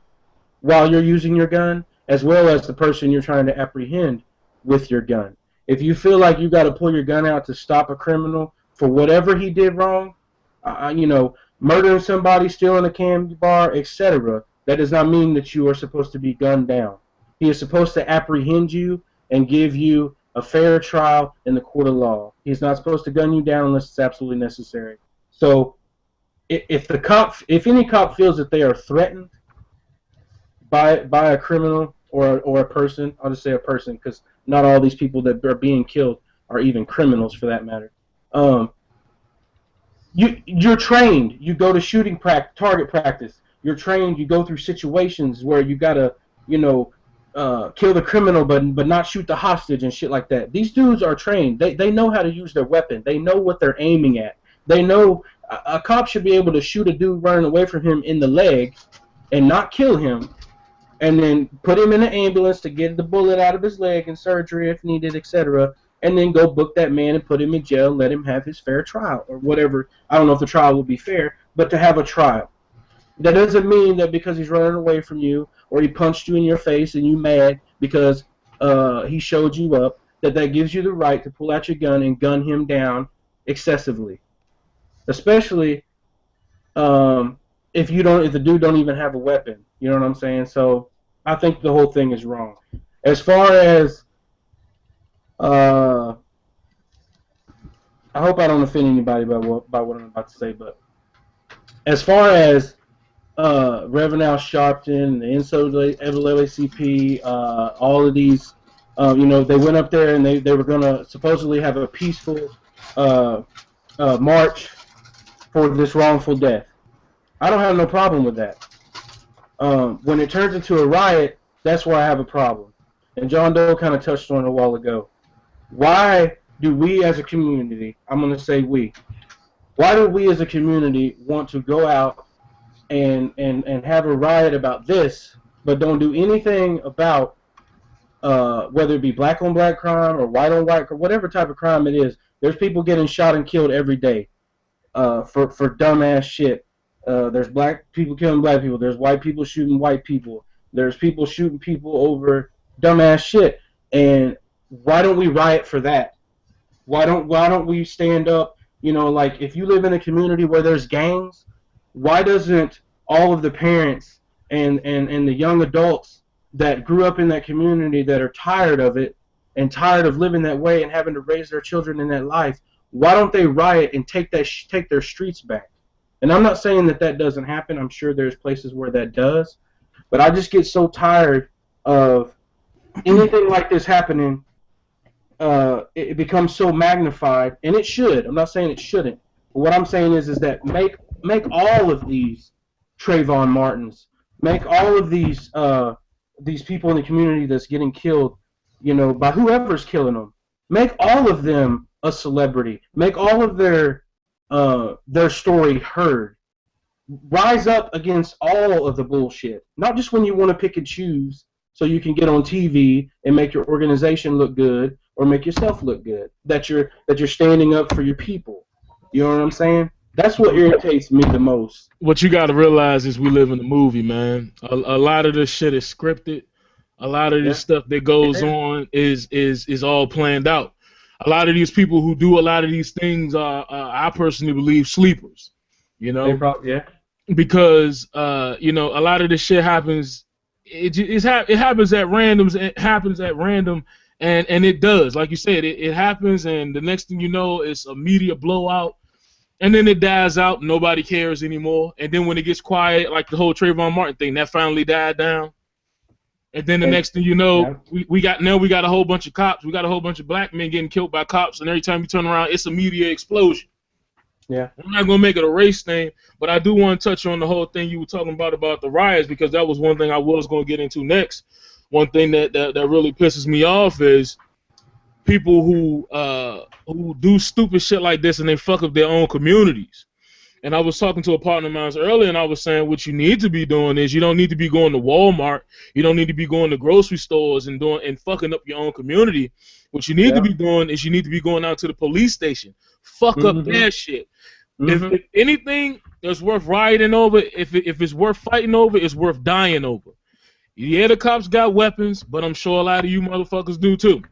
while you're using your gun, as well as the person you're trying to apprehend with your gun. If you feel like you got to pull your gun out to stop a criminal for whatever he did wrong, murdering somebody, stealing a candy bar, etc., that does not mean that you are supposed to be gunned down. He is supposed to apprehend you and give you a fair trial in the court of law. He's not supposed to gun you down unless it's absolutely necessary. So, if any cop feels that they are threatened by a criminal or a person, I'll just say a person because not all these people that are being killed are even criminals for that matter. You're trained. You go to target practice. You're trained. You go through situations where you gotta, kill the criminal, but not shoot the hostage and shit like that. These dudes are trained. They know how to use their weapon. They know what they're aiming at. They know a cop should be able to shoot a dude running away from him in the leg and not kill him, and then put him in an ambulance to get the bullet out of his leg and surgery if needed, etc., and then go book that man and put him in jail and let him have his fair trial or whatever. I don't know if the trial will be fair, but to have a trial. That doesn't mean that because he's running away from you or he punched you in your face and you mad because he showed you up, that gives you the right to pull out your gun and gun him down excessively. Especially if the dude don't even have a weapon. You know what I'm saying? So I think the whole thing is wrong. As far as I hope I don't offend anybody by what I'm about to say, but as far as Reverend Al Sharpton, the NAACP, all of these, they went up there and they were going to supposedly have a peaceful march for this wrongful death. I don't have no problem with that. When it turns into a riot, that's where I have a problem. And John Doe kind of touched on it a while ago. Why do we as a community, I'm going to say we, why do we as a community want to go out and have a riot about this, but don't do anything about whether it be black on black crime or white on white crime, whatever type of crime it is? There's people getting shot and killed every day for dumbass shit. There's black people killing black people. There's white people shooting white people. There's people shooting people over dumbass shit. And why don't we riot for that? Why don't we stand up? Like if you live in a community where there's gangs, why doesn't all of the parents and the young adults that grew up in that community that are tired of it and tired of living that way and having to raise their children in that life, why don't they riot and take their streets back? And I'm not saying that doesn't happen. I'm sure there's places where that does. But I just get so tired of anything like this happening. It becomes so magnified, and it should. I'm not saying it shouldn't. But what I'm saying is that make all of these Trayvon Martins, make all of these people in the community that's getting killed, by whoever's killing them, make all of them a celebrity. Make all of their story heard. Rise up against all of the bullshit. Not just when you want to pick and choose so you can get on TV and make your organization look good or make yourself look good. That you're standing up for your people. You know what I'm saying? That's what irritates me the most. What you got to realize is we live in a movie, man. A lot of this shit is scripted. A lot of this stuff that goes on is all planned out. A lot of these people who do a lot of these things are, I personally believe, sleepers. Because a lot of this shit happens. It happens at random. It happens at random, and it does. Like you said, it happens, and the next thing you know, it's a media blowout, and then it dies out. Nobody cares anymore. And then when it gets quiet, like the whole Trayvon Martin thing, that finally died down. And then the next thing you know, we got a whole bunch of cops. We got a whole bunch of black men getting killed by cops, and every time you turn around, it's a media explosion. Yeah. I'm not gonna make it a race thing, but I do want to touch on the whole thing you were talking about the riots, because that was one thing I was gonna get into next. One thing that really pisses me off is people who do stupid shit like this and they fuck up their own communities. And I was talking to a partner of mine earlier, and I was saying what you need to be doing is you don't need to be going to Walmart. You don't need to be going to grocery stores and doing and fucking up your own community. What you need to be doing is you need to be going out to the police station. Fuck up that shit. If anything that's worth rioting over, if it's worth fighting over, it's worth dying over. Yeah, the cops got weapons, but I'm sure a lot of you motherfuckers do too.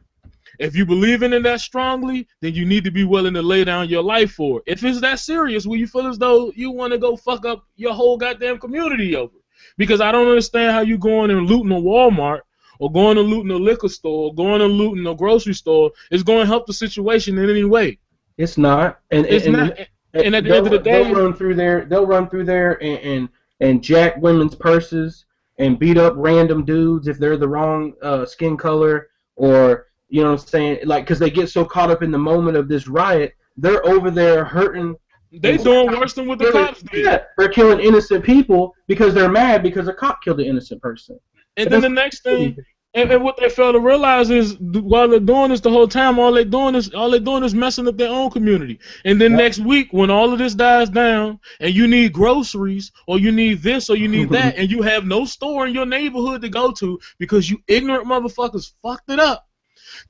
If you believe in it that strongly, then you need to be willing to lay down your life for it. If it's that serious, where you feel as though you want to go fuck up your whole goddamn community over. Because I don't understand how you going and looting a Walmart or going and looting a liquor store or going and looting a grocery store is going to help the situation in any way. It's not. And it's not. And at the end of the day, they'll run through there and jack women's purses and beat up random dudes if they're the wrong skin color, or you know what I'm saying, like, because they get so caught up in the moment of this riot, they're over there hurting. They doing worse than what the cops did. Yeah, they're killing innocent people because they're mad because a cop killed an innocent person. And then the next thing, and what they fail to realize is while they're doing this the whole time, all they're doing is messing up their own community. And then next week, when all of this dies down, and you need groceries, or you need this, or you need that, and you have no store in your neighborhood to go to because you ignorant motherfuckers fucked it up.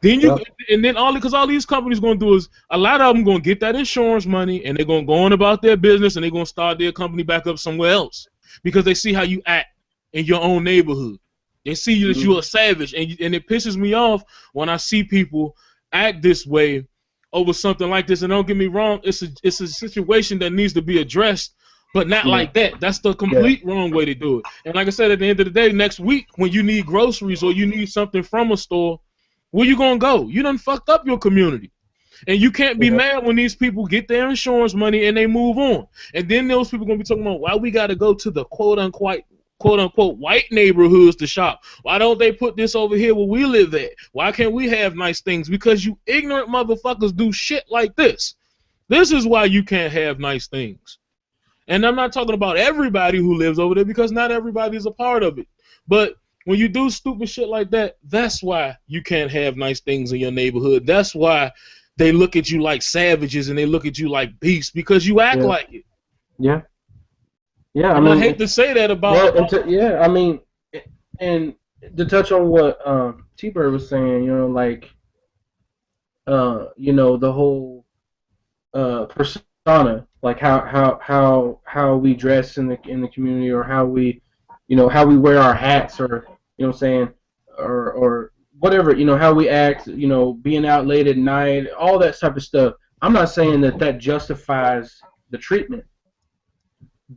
Then and then because all these companies gonna do is a lot of them gonna get that insurance money and they're gonna go on about their business and they're gonna start their company back up somewhere else because they see how you act in your own neighborhood. They see that you're a savage, and it pisses me off when I see people act this way over something like this. And don't get me wrong, it's a situation that needs to be addressed, but not like that. That's the complete wrong way to do it. And like I said, at the end of the day, next week when you need groceries or you need something from a store, where you gonna go? You done fucked up your community. And you can't be mad when these people get their insurance money and they move on. And then those people gonna be talking about why we gotta go to the quote unquote white neighborhoods to shop. Why don't they put this over here where we live at? Why can't we have nice things? Because you ignorant motherfuckers do shit like this. This is why you can't have nice things. And I'm not talking about everybody who lives over there because not everybody is a part of it. But when you do stupid shit like that, that's why you can't have nice things in your neighborhood. That's why they look at you like savages and they look at you like beasts because you act like it. Yeah. Yeah, I hate to say that about. I mean, and to touch on what T-Bird was saying, you know, like, you know, the whole persona, like how we dress in the community, or how we, you know, how we wear our hats, or you know what I'm saying, or whatever, you know, how we act, you know, being out late at night, all that type of stuff. I'm not saying that justifies the treatment,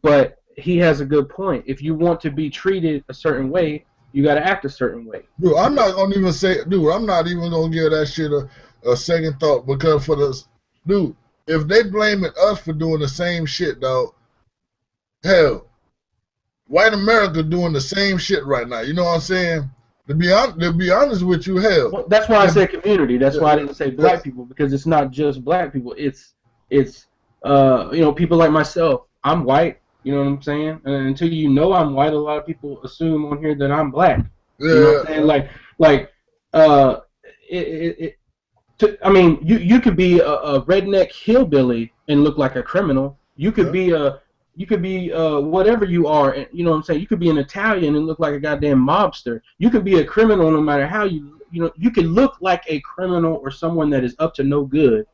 but he has a good point. If you want to be treated a certain way, you got to act a certain way. Dude, I'm not gonna even say, dude, I'm not even gonna give that shit a second thought, because for the, dude, if they blaming us for doing the same shit, dog, hell, white America doing the same shit right now. You know what I'm saying? To be honest with you, hell. Well, that's why I said community. That's why I didn't say black people, because it's not just black people. It's you know, people like myself. I'm white. You know what I'm saying? And until you know I'm white, a lot of people assume on here that I'm black. Yeah. You know what I'm saying? I mean, you could be a redneck hillbilly and look like a criminal. You could be whatever you are, and you know what I'm saying? You could be an Italian and look like a goddamn mobster. You could be a criminal no matter how you know, you could look like a criminal or someone that is up to no good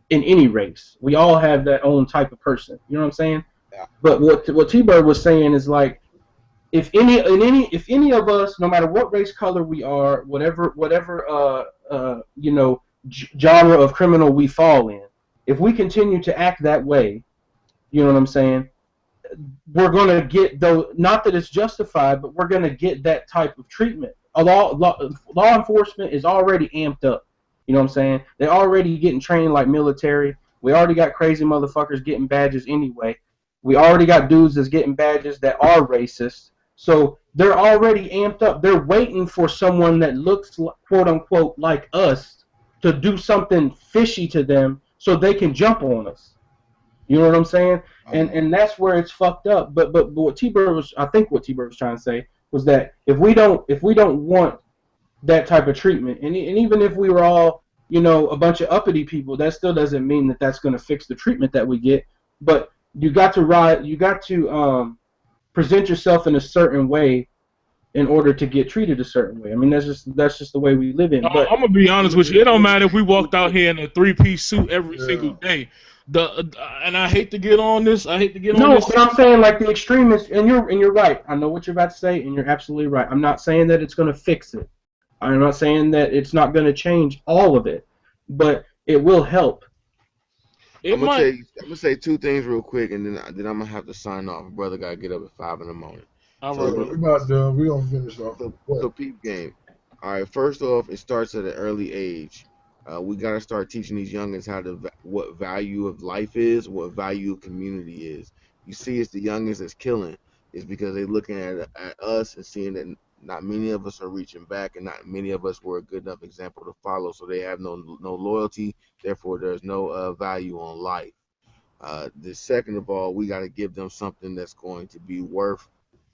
in any race. We all have that own type of person. You know what I'm saying? Yeah. But what T-Bird was saying is, like, if any of us, no matter what race, color we are, whatever you know, genre of criminal we fall in, if we continue to act that way, you know what I'm saying, we're gonna get, though, not that it's justified, but we're gonna get that type of treatment. Law enforcement is already amped up. You know what I'm saying? They're already getting trained like military. We already got crazy motherfuckers getting badges anyway. We already got dudes that's getting badges that are racist. So they're already amped up. They're waiting for someone that looks, quote unquote, like us to do something fishy to them so they can jump on us. You know what I'm saying? And that's where it's fucked up. But what T-Bird was, I think what T-Bird was trying to say was that if we don't want that type of treatment, and even if we were all, you know, a bunch of uppity people, that still doesn't mean that that's going to fix the treatment that we get. But you got to present yourself in a certain way in order to get treated a certain way. I mean, that's just the way we live in. But I'm gonna be honest with you. It don't matter if we walked out here in a 3-piece suit every single Yeah. day. And I hate to get on this. I hate to get on no, this. but I'm saying like the extremists, and you're right. I know what you're about to say, and you're absolutely right. I'm not saying that it's going to fix it. I'm not saying that it's not going to change all of it, but it will help. It I'm might. gonna say two things real quick, and then I'm gonna have to sign off. Brother got to get up at 5 in the morning. All So right, Yeah, we brother. about done. We gonna finish off. So, What? peep game. All right, first off, it starts at an early age. We got to start teaching these youngins what value of life is, what value of community is. You see, it's the youngins that's killing. It's because they're looking at us and seeing that not many of us are reaching back, and not many of us were a good enough example to follow. So they have no loyalty. Therefore, there's no value on life. The second of all, we got to give them something that's going to be worth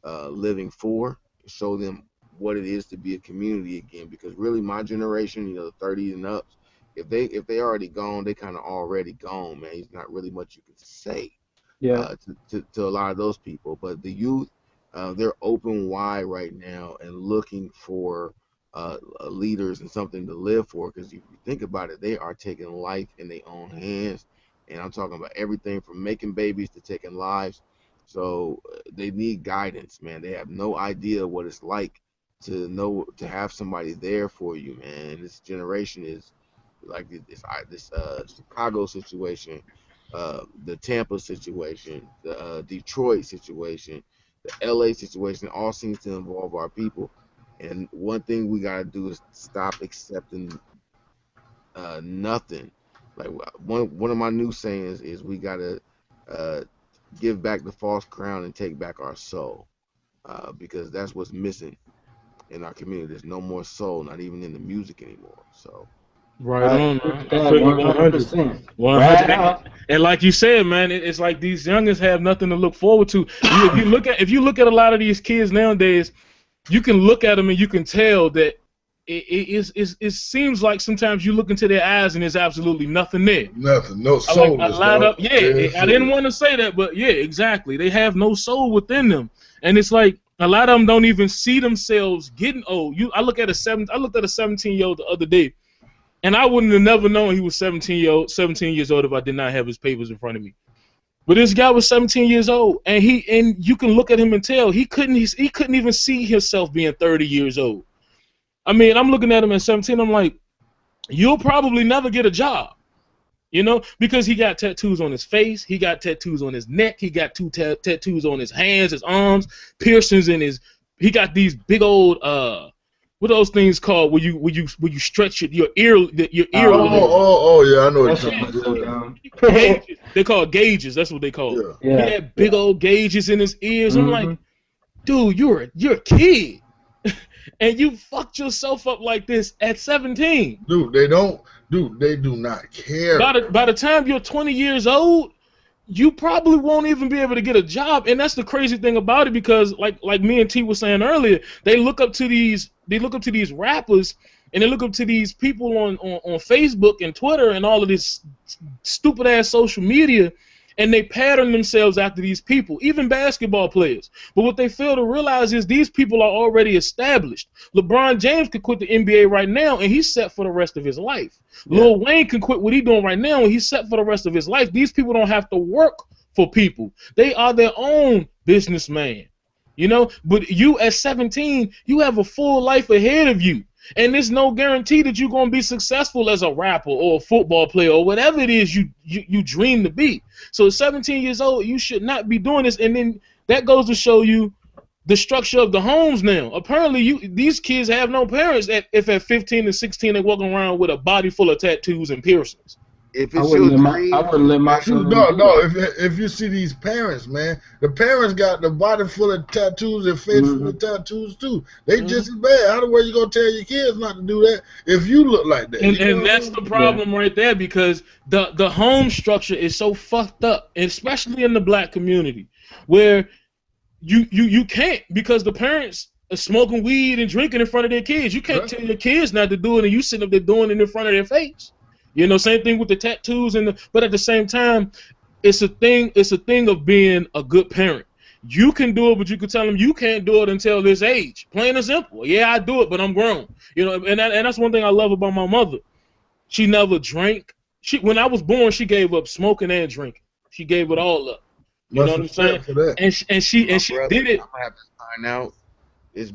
living for. Show them what it is to be a community again. Because really, my generation, 30 and ups, if they already gone, they kind of already gone, man. There's not really much you can say Yeah, to a lot of those people. But the youth, they're open wide right now and looking for leaders and something to live for. Because if you think about it, they are taking life in their own hands, and I'm talking about everything from making babies to taking lives. So they need guidance, man. They have no idea what it's like to have somebody there for you, man. This generation is like this Chicago situation, the Tampa situation, the Detroit situation, the LA situation, all seems to involve our people. And one thing we gotta do is stop accepting nothing. Like one of my new sayings is we gotta uh, give back the false crown and take back our soul, because that's what's missing in our community. There's no more soul, not even in the music anymore. So Right I on, agree man. with I that feel you 100. 100%. 100. Wow. And like you said, man, it's like these youngins have nothing to look forward to. If you look at a lot of these kids nowadays, you can look at them and you can tell that it seems like sometimes you look into their eyes and there's absolutely nothing there. Nothing. No Like a soulless, lot dog. of Yeah, I didn't want to say that, but yeah, exactly. They have no soul within them, and it's like a lot of them don't even see themselves getting old. I looked at a 17-year-old the other day, and I wouldn't have never known he was 17 years old if I did not have his papers in front of me. But this guy was 17 years old, and you can look at him and tell he couldn't even see himself being 30 years old. I mean, I'm looking at him at 17. I'm like, you'll probably never get a job. Because he got tattoos on his face, he got tattoos on his neck, he got two tattoos on his hands, his arms, piercings in his. He got these big old what are those things called? Where you stretch your earlobe. Yeah, I know what That you're shit talking looks so about. dumb. Gauges. They call it gauges. That's what they call it. Yeah. He Yeah. had big old gauges in his ears. I'm like, hmm dude, you're a kid, and you fucked yourself up like this at 17. Dude, they do not care. By the time you're 20 years old, you probably won't even be able to get a job. And that's the crazy thing about it, because like me and T was saying earlier, they look up to these rappers, and they look up to these people on Facebook and Twitter and all of this stupid ass social media, and they pattern themselves after these people, even basketball players. But what they fail to realize is these people are already established. LeBron James could quit the NBA right now, and he's set for the rest of his life. Yeah. Lil Wayne can quit what he's doing right now, and he's set for the rest of his life. These people don't have to work for people. They are their own businessman. But you at 17, you have a full life ahead of you. And there's no guarantee that you're gonna be successful as a rapper or a football player or whatever it is you dream to be. So at 17 years old, you should not be doing this. And then that goes to show you the structure of the homes now. Apparently, these kids have no parents. If at 15 and 16 they're walking around with a body full of tattoos and piercings. if I it's wouldn't your let dream, my Dude, son. no. If you see these parents, man, the parents got the body full of tattoos and face full of tattoos too. They just as bad. How the way you gonna tell your kids not to do that if you look like that? And that's the problem right there, because the home structure is so fucked up, especially in the black community, where you can't, because the parents are smoking weed and drinking in front of their kids. You can't tell your kids not to do it, and you sitting up there doing it in front of their face. Same thing with the tattoos but at the same time, it's a thing. It's a thing of being a good parent. You can do it, but you can tell them you can't do it until this age. Plain and simple. Yeah, I do it, but I'm grown. You know, and that's one thing I love about my mother. She never drank. When I was born, she gave up smoking and drinking. She gave it all up. You know what I'm saying? For that. And she brother, did it. I'm gonna have to sign out. It's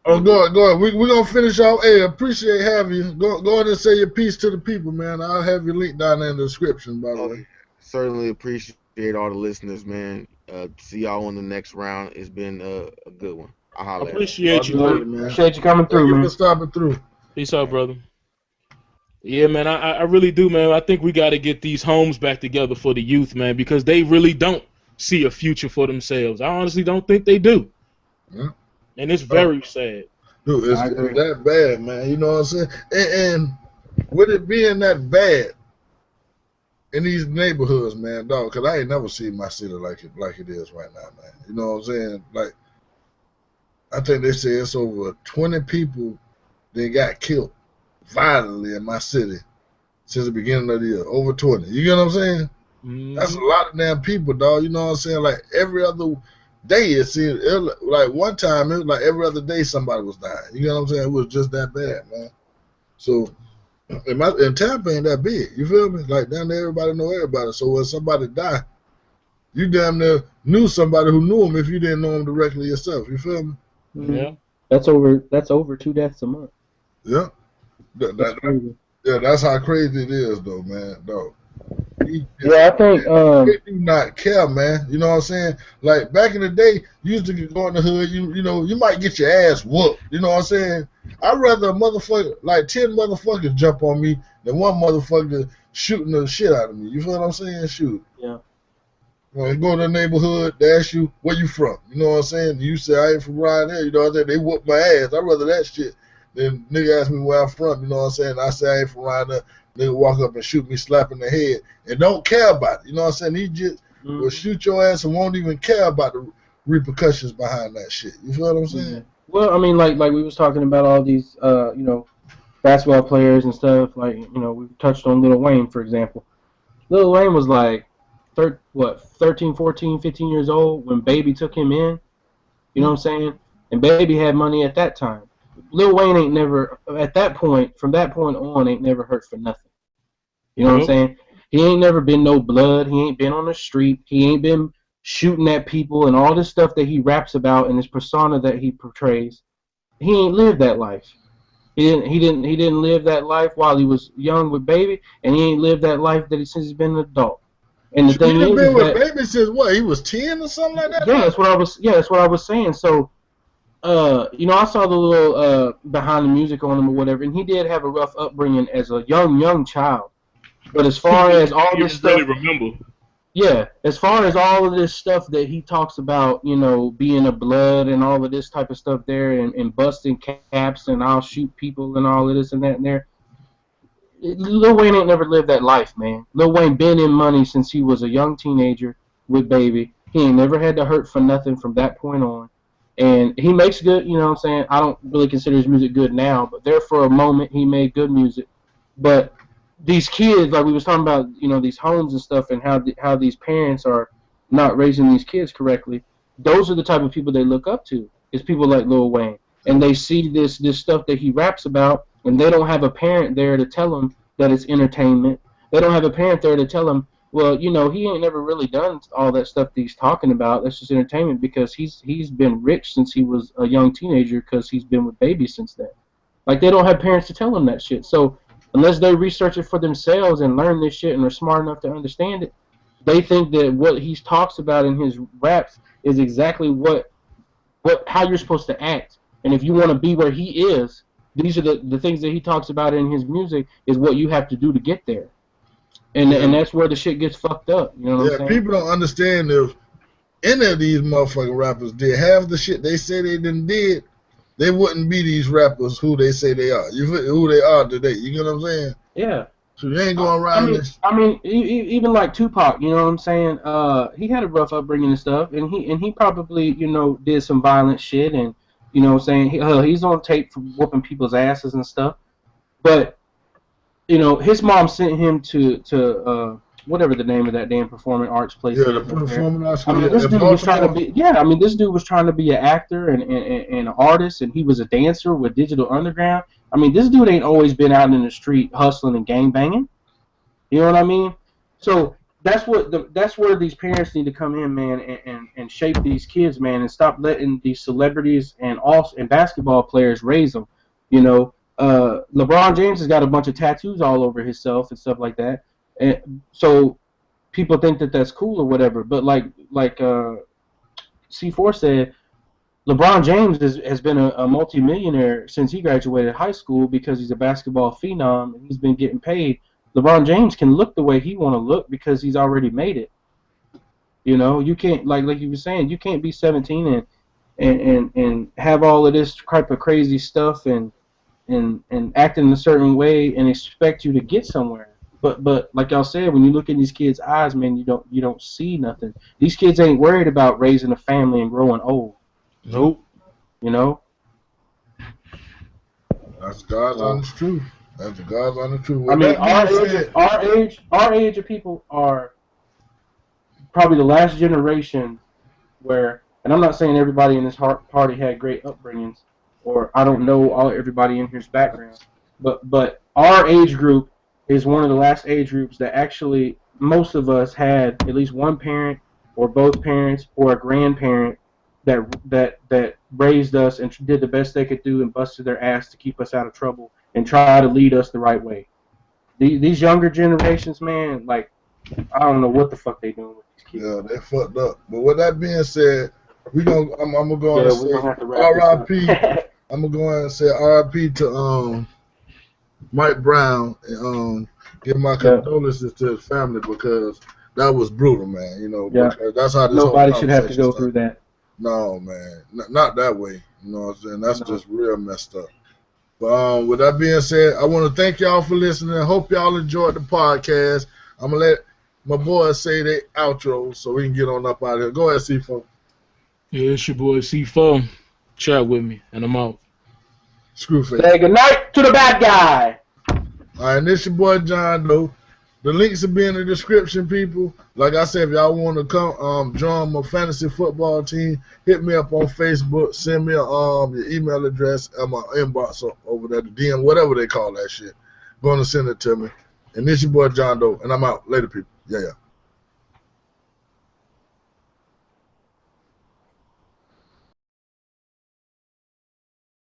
Oh, been. go ahead. We're going to finish off. Hey, appreciate having you. Go ahead and say your piece to the people, man. I'll have your link down there in the description, by the way. Certainly appreciate all the listeners, man. See y'all on the next round. It's been a good one. I'll holler at you. Appreciate you, Later, brother. man. Appreciate you coming through, Thank you man. for stopping through. Peace out, brother. Yeah, man, I really do, man. I think we got to get these homes back together for the youth, man, because they really don't see a future for themselves. I honestly don't think they do. Yeah. And it's very sad. Dude, it's that bad, man. You know what I'm saying? And with it being that bad in these neighborhoods, man, dog, because I ain't never seen my city like it is right now, man. You know what I'm saying? Like, I think they say it's over 20 people that got killed violently in my city since the beginning of the year. Over 20. You get what I'm saying? Mm-hmm. That's a lot of damn people, dog. You know what I'm saying? Like, every other day, like one time, it was like every other day somebody was dying. You know what I'm saying? It was just that bad, man. So, and Tampa ain't that big. You feel me? Like, down there, everybody know everybody. So when somebody die, you damn near knew somebody who knew him if you didn't know him directly yourself. You feel me? Yeah. That's over 2 deaths a month. Yeah. That's how crazy it is, though, man. Dog. Yeah, I think They do not care, man. You know what I'm saying? Like, back in the day, you used to go in the hood, you know, you might get your ass whooped. You know what I'm saying? I'd rather a motherfucker, like 10 motherfuckers jump on me than one motherfucker shooting the shit out of me. You feel what I'm saying? Shoot. Yeah. When you go to the neighborhood, they ask you, where you from? You know what I'm saying? You say, I ain't from around there. You know what I'm saying? They whoop my ass. I'd rather that shit than nigga ask me where I'm from. You know what I'm saying? I say I ain't from around there. Nigga walk up and shoot me, slap in the head, and don't care about it. You know what I'm saying? He just will shoot your ass and won't even care about the repercussions behind that shit. You feel what I'm saying? Well, I mean, like we was talking about all these, you know, basketball players and stuff. Like, you know, we touched on Lil Wayne, for example. Lil Wayne was like, 13, 14, 15 years old when Baby took him in. You know what I'm saying? And Baby had money at that time. Lil Wayne ain't never, at that point, from that point on, ain't never hurt for nothing. You know what I'm saying? He ain't never been no blood. He ain't been on the street. He ain't been shooting at people and all this stuff that he raps about and this persona that he portrays. He ain't lived that life. He didn't live that life while he was young with Baby, and he ain't lived that life that since he's been an adult. And the thing is, been with Baby since what? He was 10 or something like that? Yeah, that's what I was saying. So, you know, I saw the little behind the music on him or whatever, and he did have a rough upbringing as a young child. But as far as all this stuff, really remember. Yeah, as far as all of this stuff that he talks about, you know, being a blood and all of this type of stuff there, and busting caps and I'll shoot people and all of this and that and there. Lil Wayne ain't never lived that life, man. Lil Wayne been in money since he was a young teenager with Baby. He ain't never had to hurt for nothing from that point on. And he makes good, you know what I'm saying? I don't really consider his music good now, but there for a moment he made good music. But these kids, like we was talking about, you know, these homes and stuff and how these parents are not raising these kids correctly, those are the type of people they look up to. It's people like Lil Wayne. And they see this stuff that he raps about, and they don't have a parent there to tell them that it's entertainment. They don't have a parent there to tell them, well, you know, he ain't never really done all that stuff that he's talking about. That's just entertainment, because he's been rich since he was a young teenager, because he's been with Baby since then. Like, they don't have parents to tell them that shit. So unless they research it for themselves and learn this shit and are smart enough to understand it, they think that what he talks about in his raps is exactly how you're supposed to act. And if you want to be where he is, these are the things that he talks about in his music is what you have to do to get there. And that's where the shit gets fucked up. You know what I'm saying? People don't understand if any of these motherfucking rappers did half the shit they say they did, they wouldn't be these rappers who they say they are. Who they are today. You know what I'm saying? Yeah. So you ain't going around this. I mean, even like Tupac, you know what I'm saying? He had a rough upbringing and stuff, and he probably, you know, did some violent shit, and you know what I'm saying, he's on tape for whooping people's asses and stuff. But you know, his mom sent him to whatever the name of that damn performing arts place Yeah, is the up there. performing arts I mean, school this in dude was trying to Baltimore. be, I mean, this dude was trying to be an actor and an artist, and he was a dancer with Digital Underground. I mean, this dude ain't always been out in the street hustling and gang banging. You know what I mean? So that's where these parents need to come in, man, and shape these kids, man, and stop letting these celebrities and basketball players raise them. You know, LeBron James has got a bunch of tattoos all over himself and stuff like that, and so people think that that's cool or whatever. But like C4 said, LeBron James has been a multimillionaire since he graduated high school because he's a basketball phenom and he's been getting paid. LeBron James can look the way he want to look because he's already made it. You know, you can't like you were saying, you can't be 17 and have all of this type of crazy stuff and act in a certain way and expect you to get somewhere. But like y'all said, when you look in these kids' eyes, man, you don't see nothing. These kids ain't worried about raising a family and growing old. Nope. You know. That's God's honest truth. That's God's honest truth. I With mean, that being said, our age of people are probably the last generation where, and I'm not saying everybody in this party had great upbringings, or I don't know everybody in here's background, but our age group is one of the last age groups that actually most of us had at least one parent or both parents or a grandparent that raised us and did the best they could do and busted their ass to keep us out of trouble and try to lead us the right way. These younger generations, man, like I don't know what the fuck they doing with these kids. yeah, they fucked up. But with that being said, I'm gonna go on and we're gonna say have to wrap this R.I.P. up. I'm gonna go on and say R.I.P. to Mike Brown and give my condolences to his family because that was brutal, man. You know, because that's how this Nobody whole should have to go started. through that. No, man, not that way. You know what I'm saying? That's just real messed up. But with that being said, I want to thank y'all for listening. I hope y'all enjoyed the podcast. I'm gonna let my boys say their outro so we can get on up out of here. Go ahead, C4. Yeah, it's your boy C4. Chat with me, and I'm out. Screwface. Say goodnight to the bad guy. All right, and this your boy John Doe. The links will be in the description, people. Like I said, if y'all want to come join my fantasy football team, hit me up on Facebook. Send me your email address and my inbox over there, the DM, whatever they call that shit. Going to send it to me. And this your boy John Doe, and I'm out. Later, people. Yeah.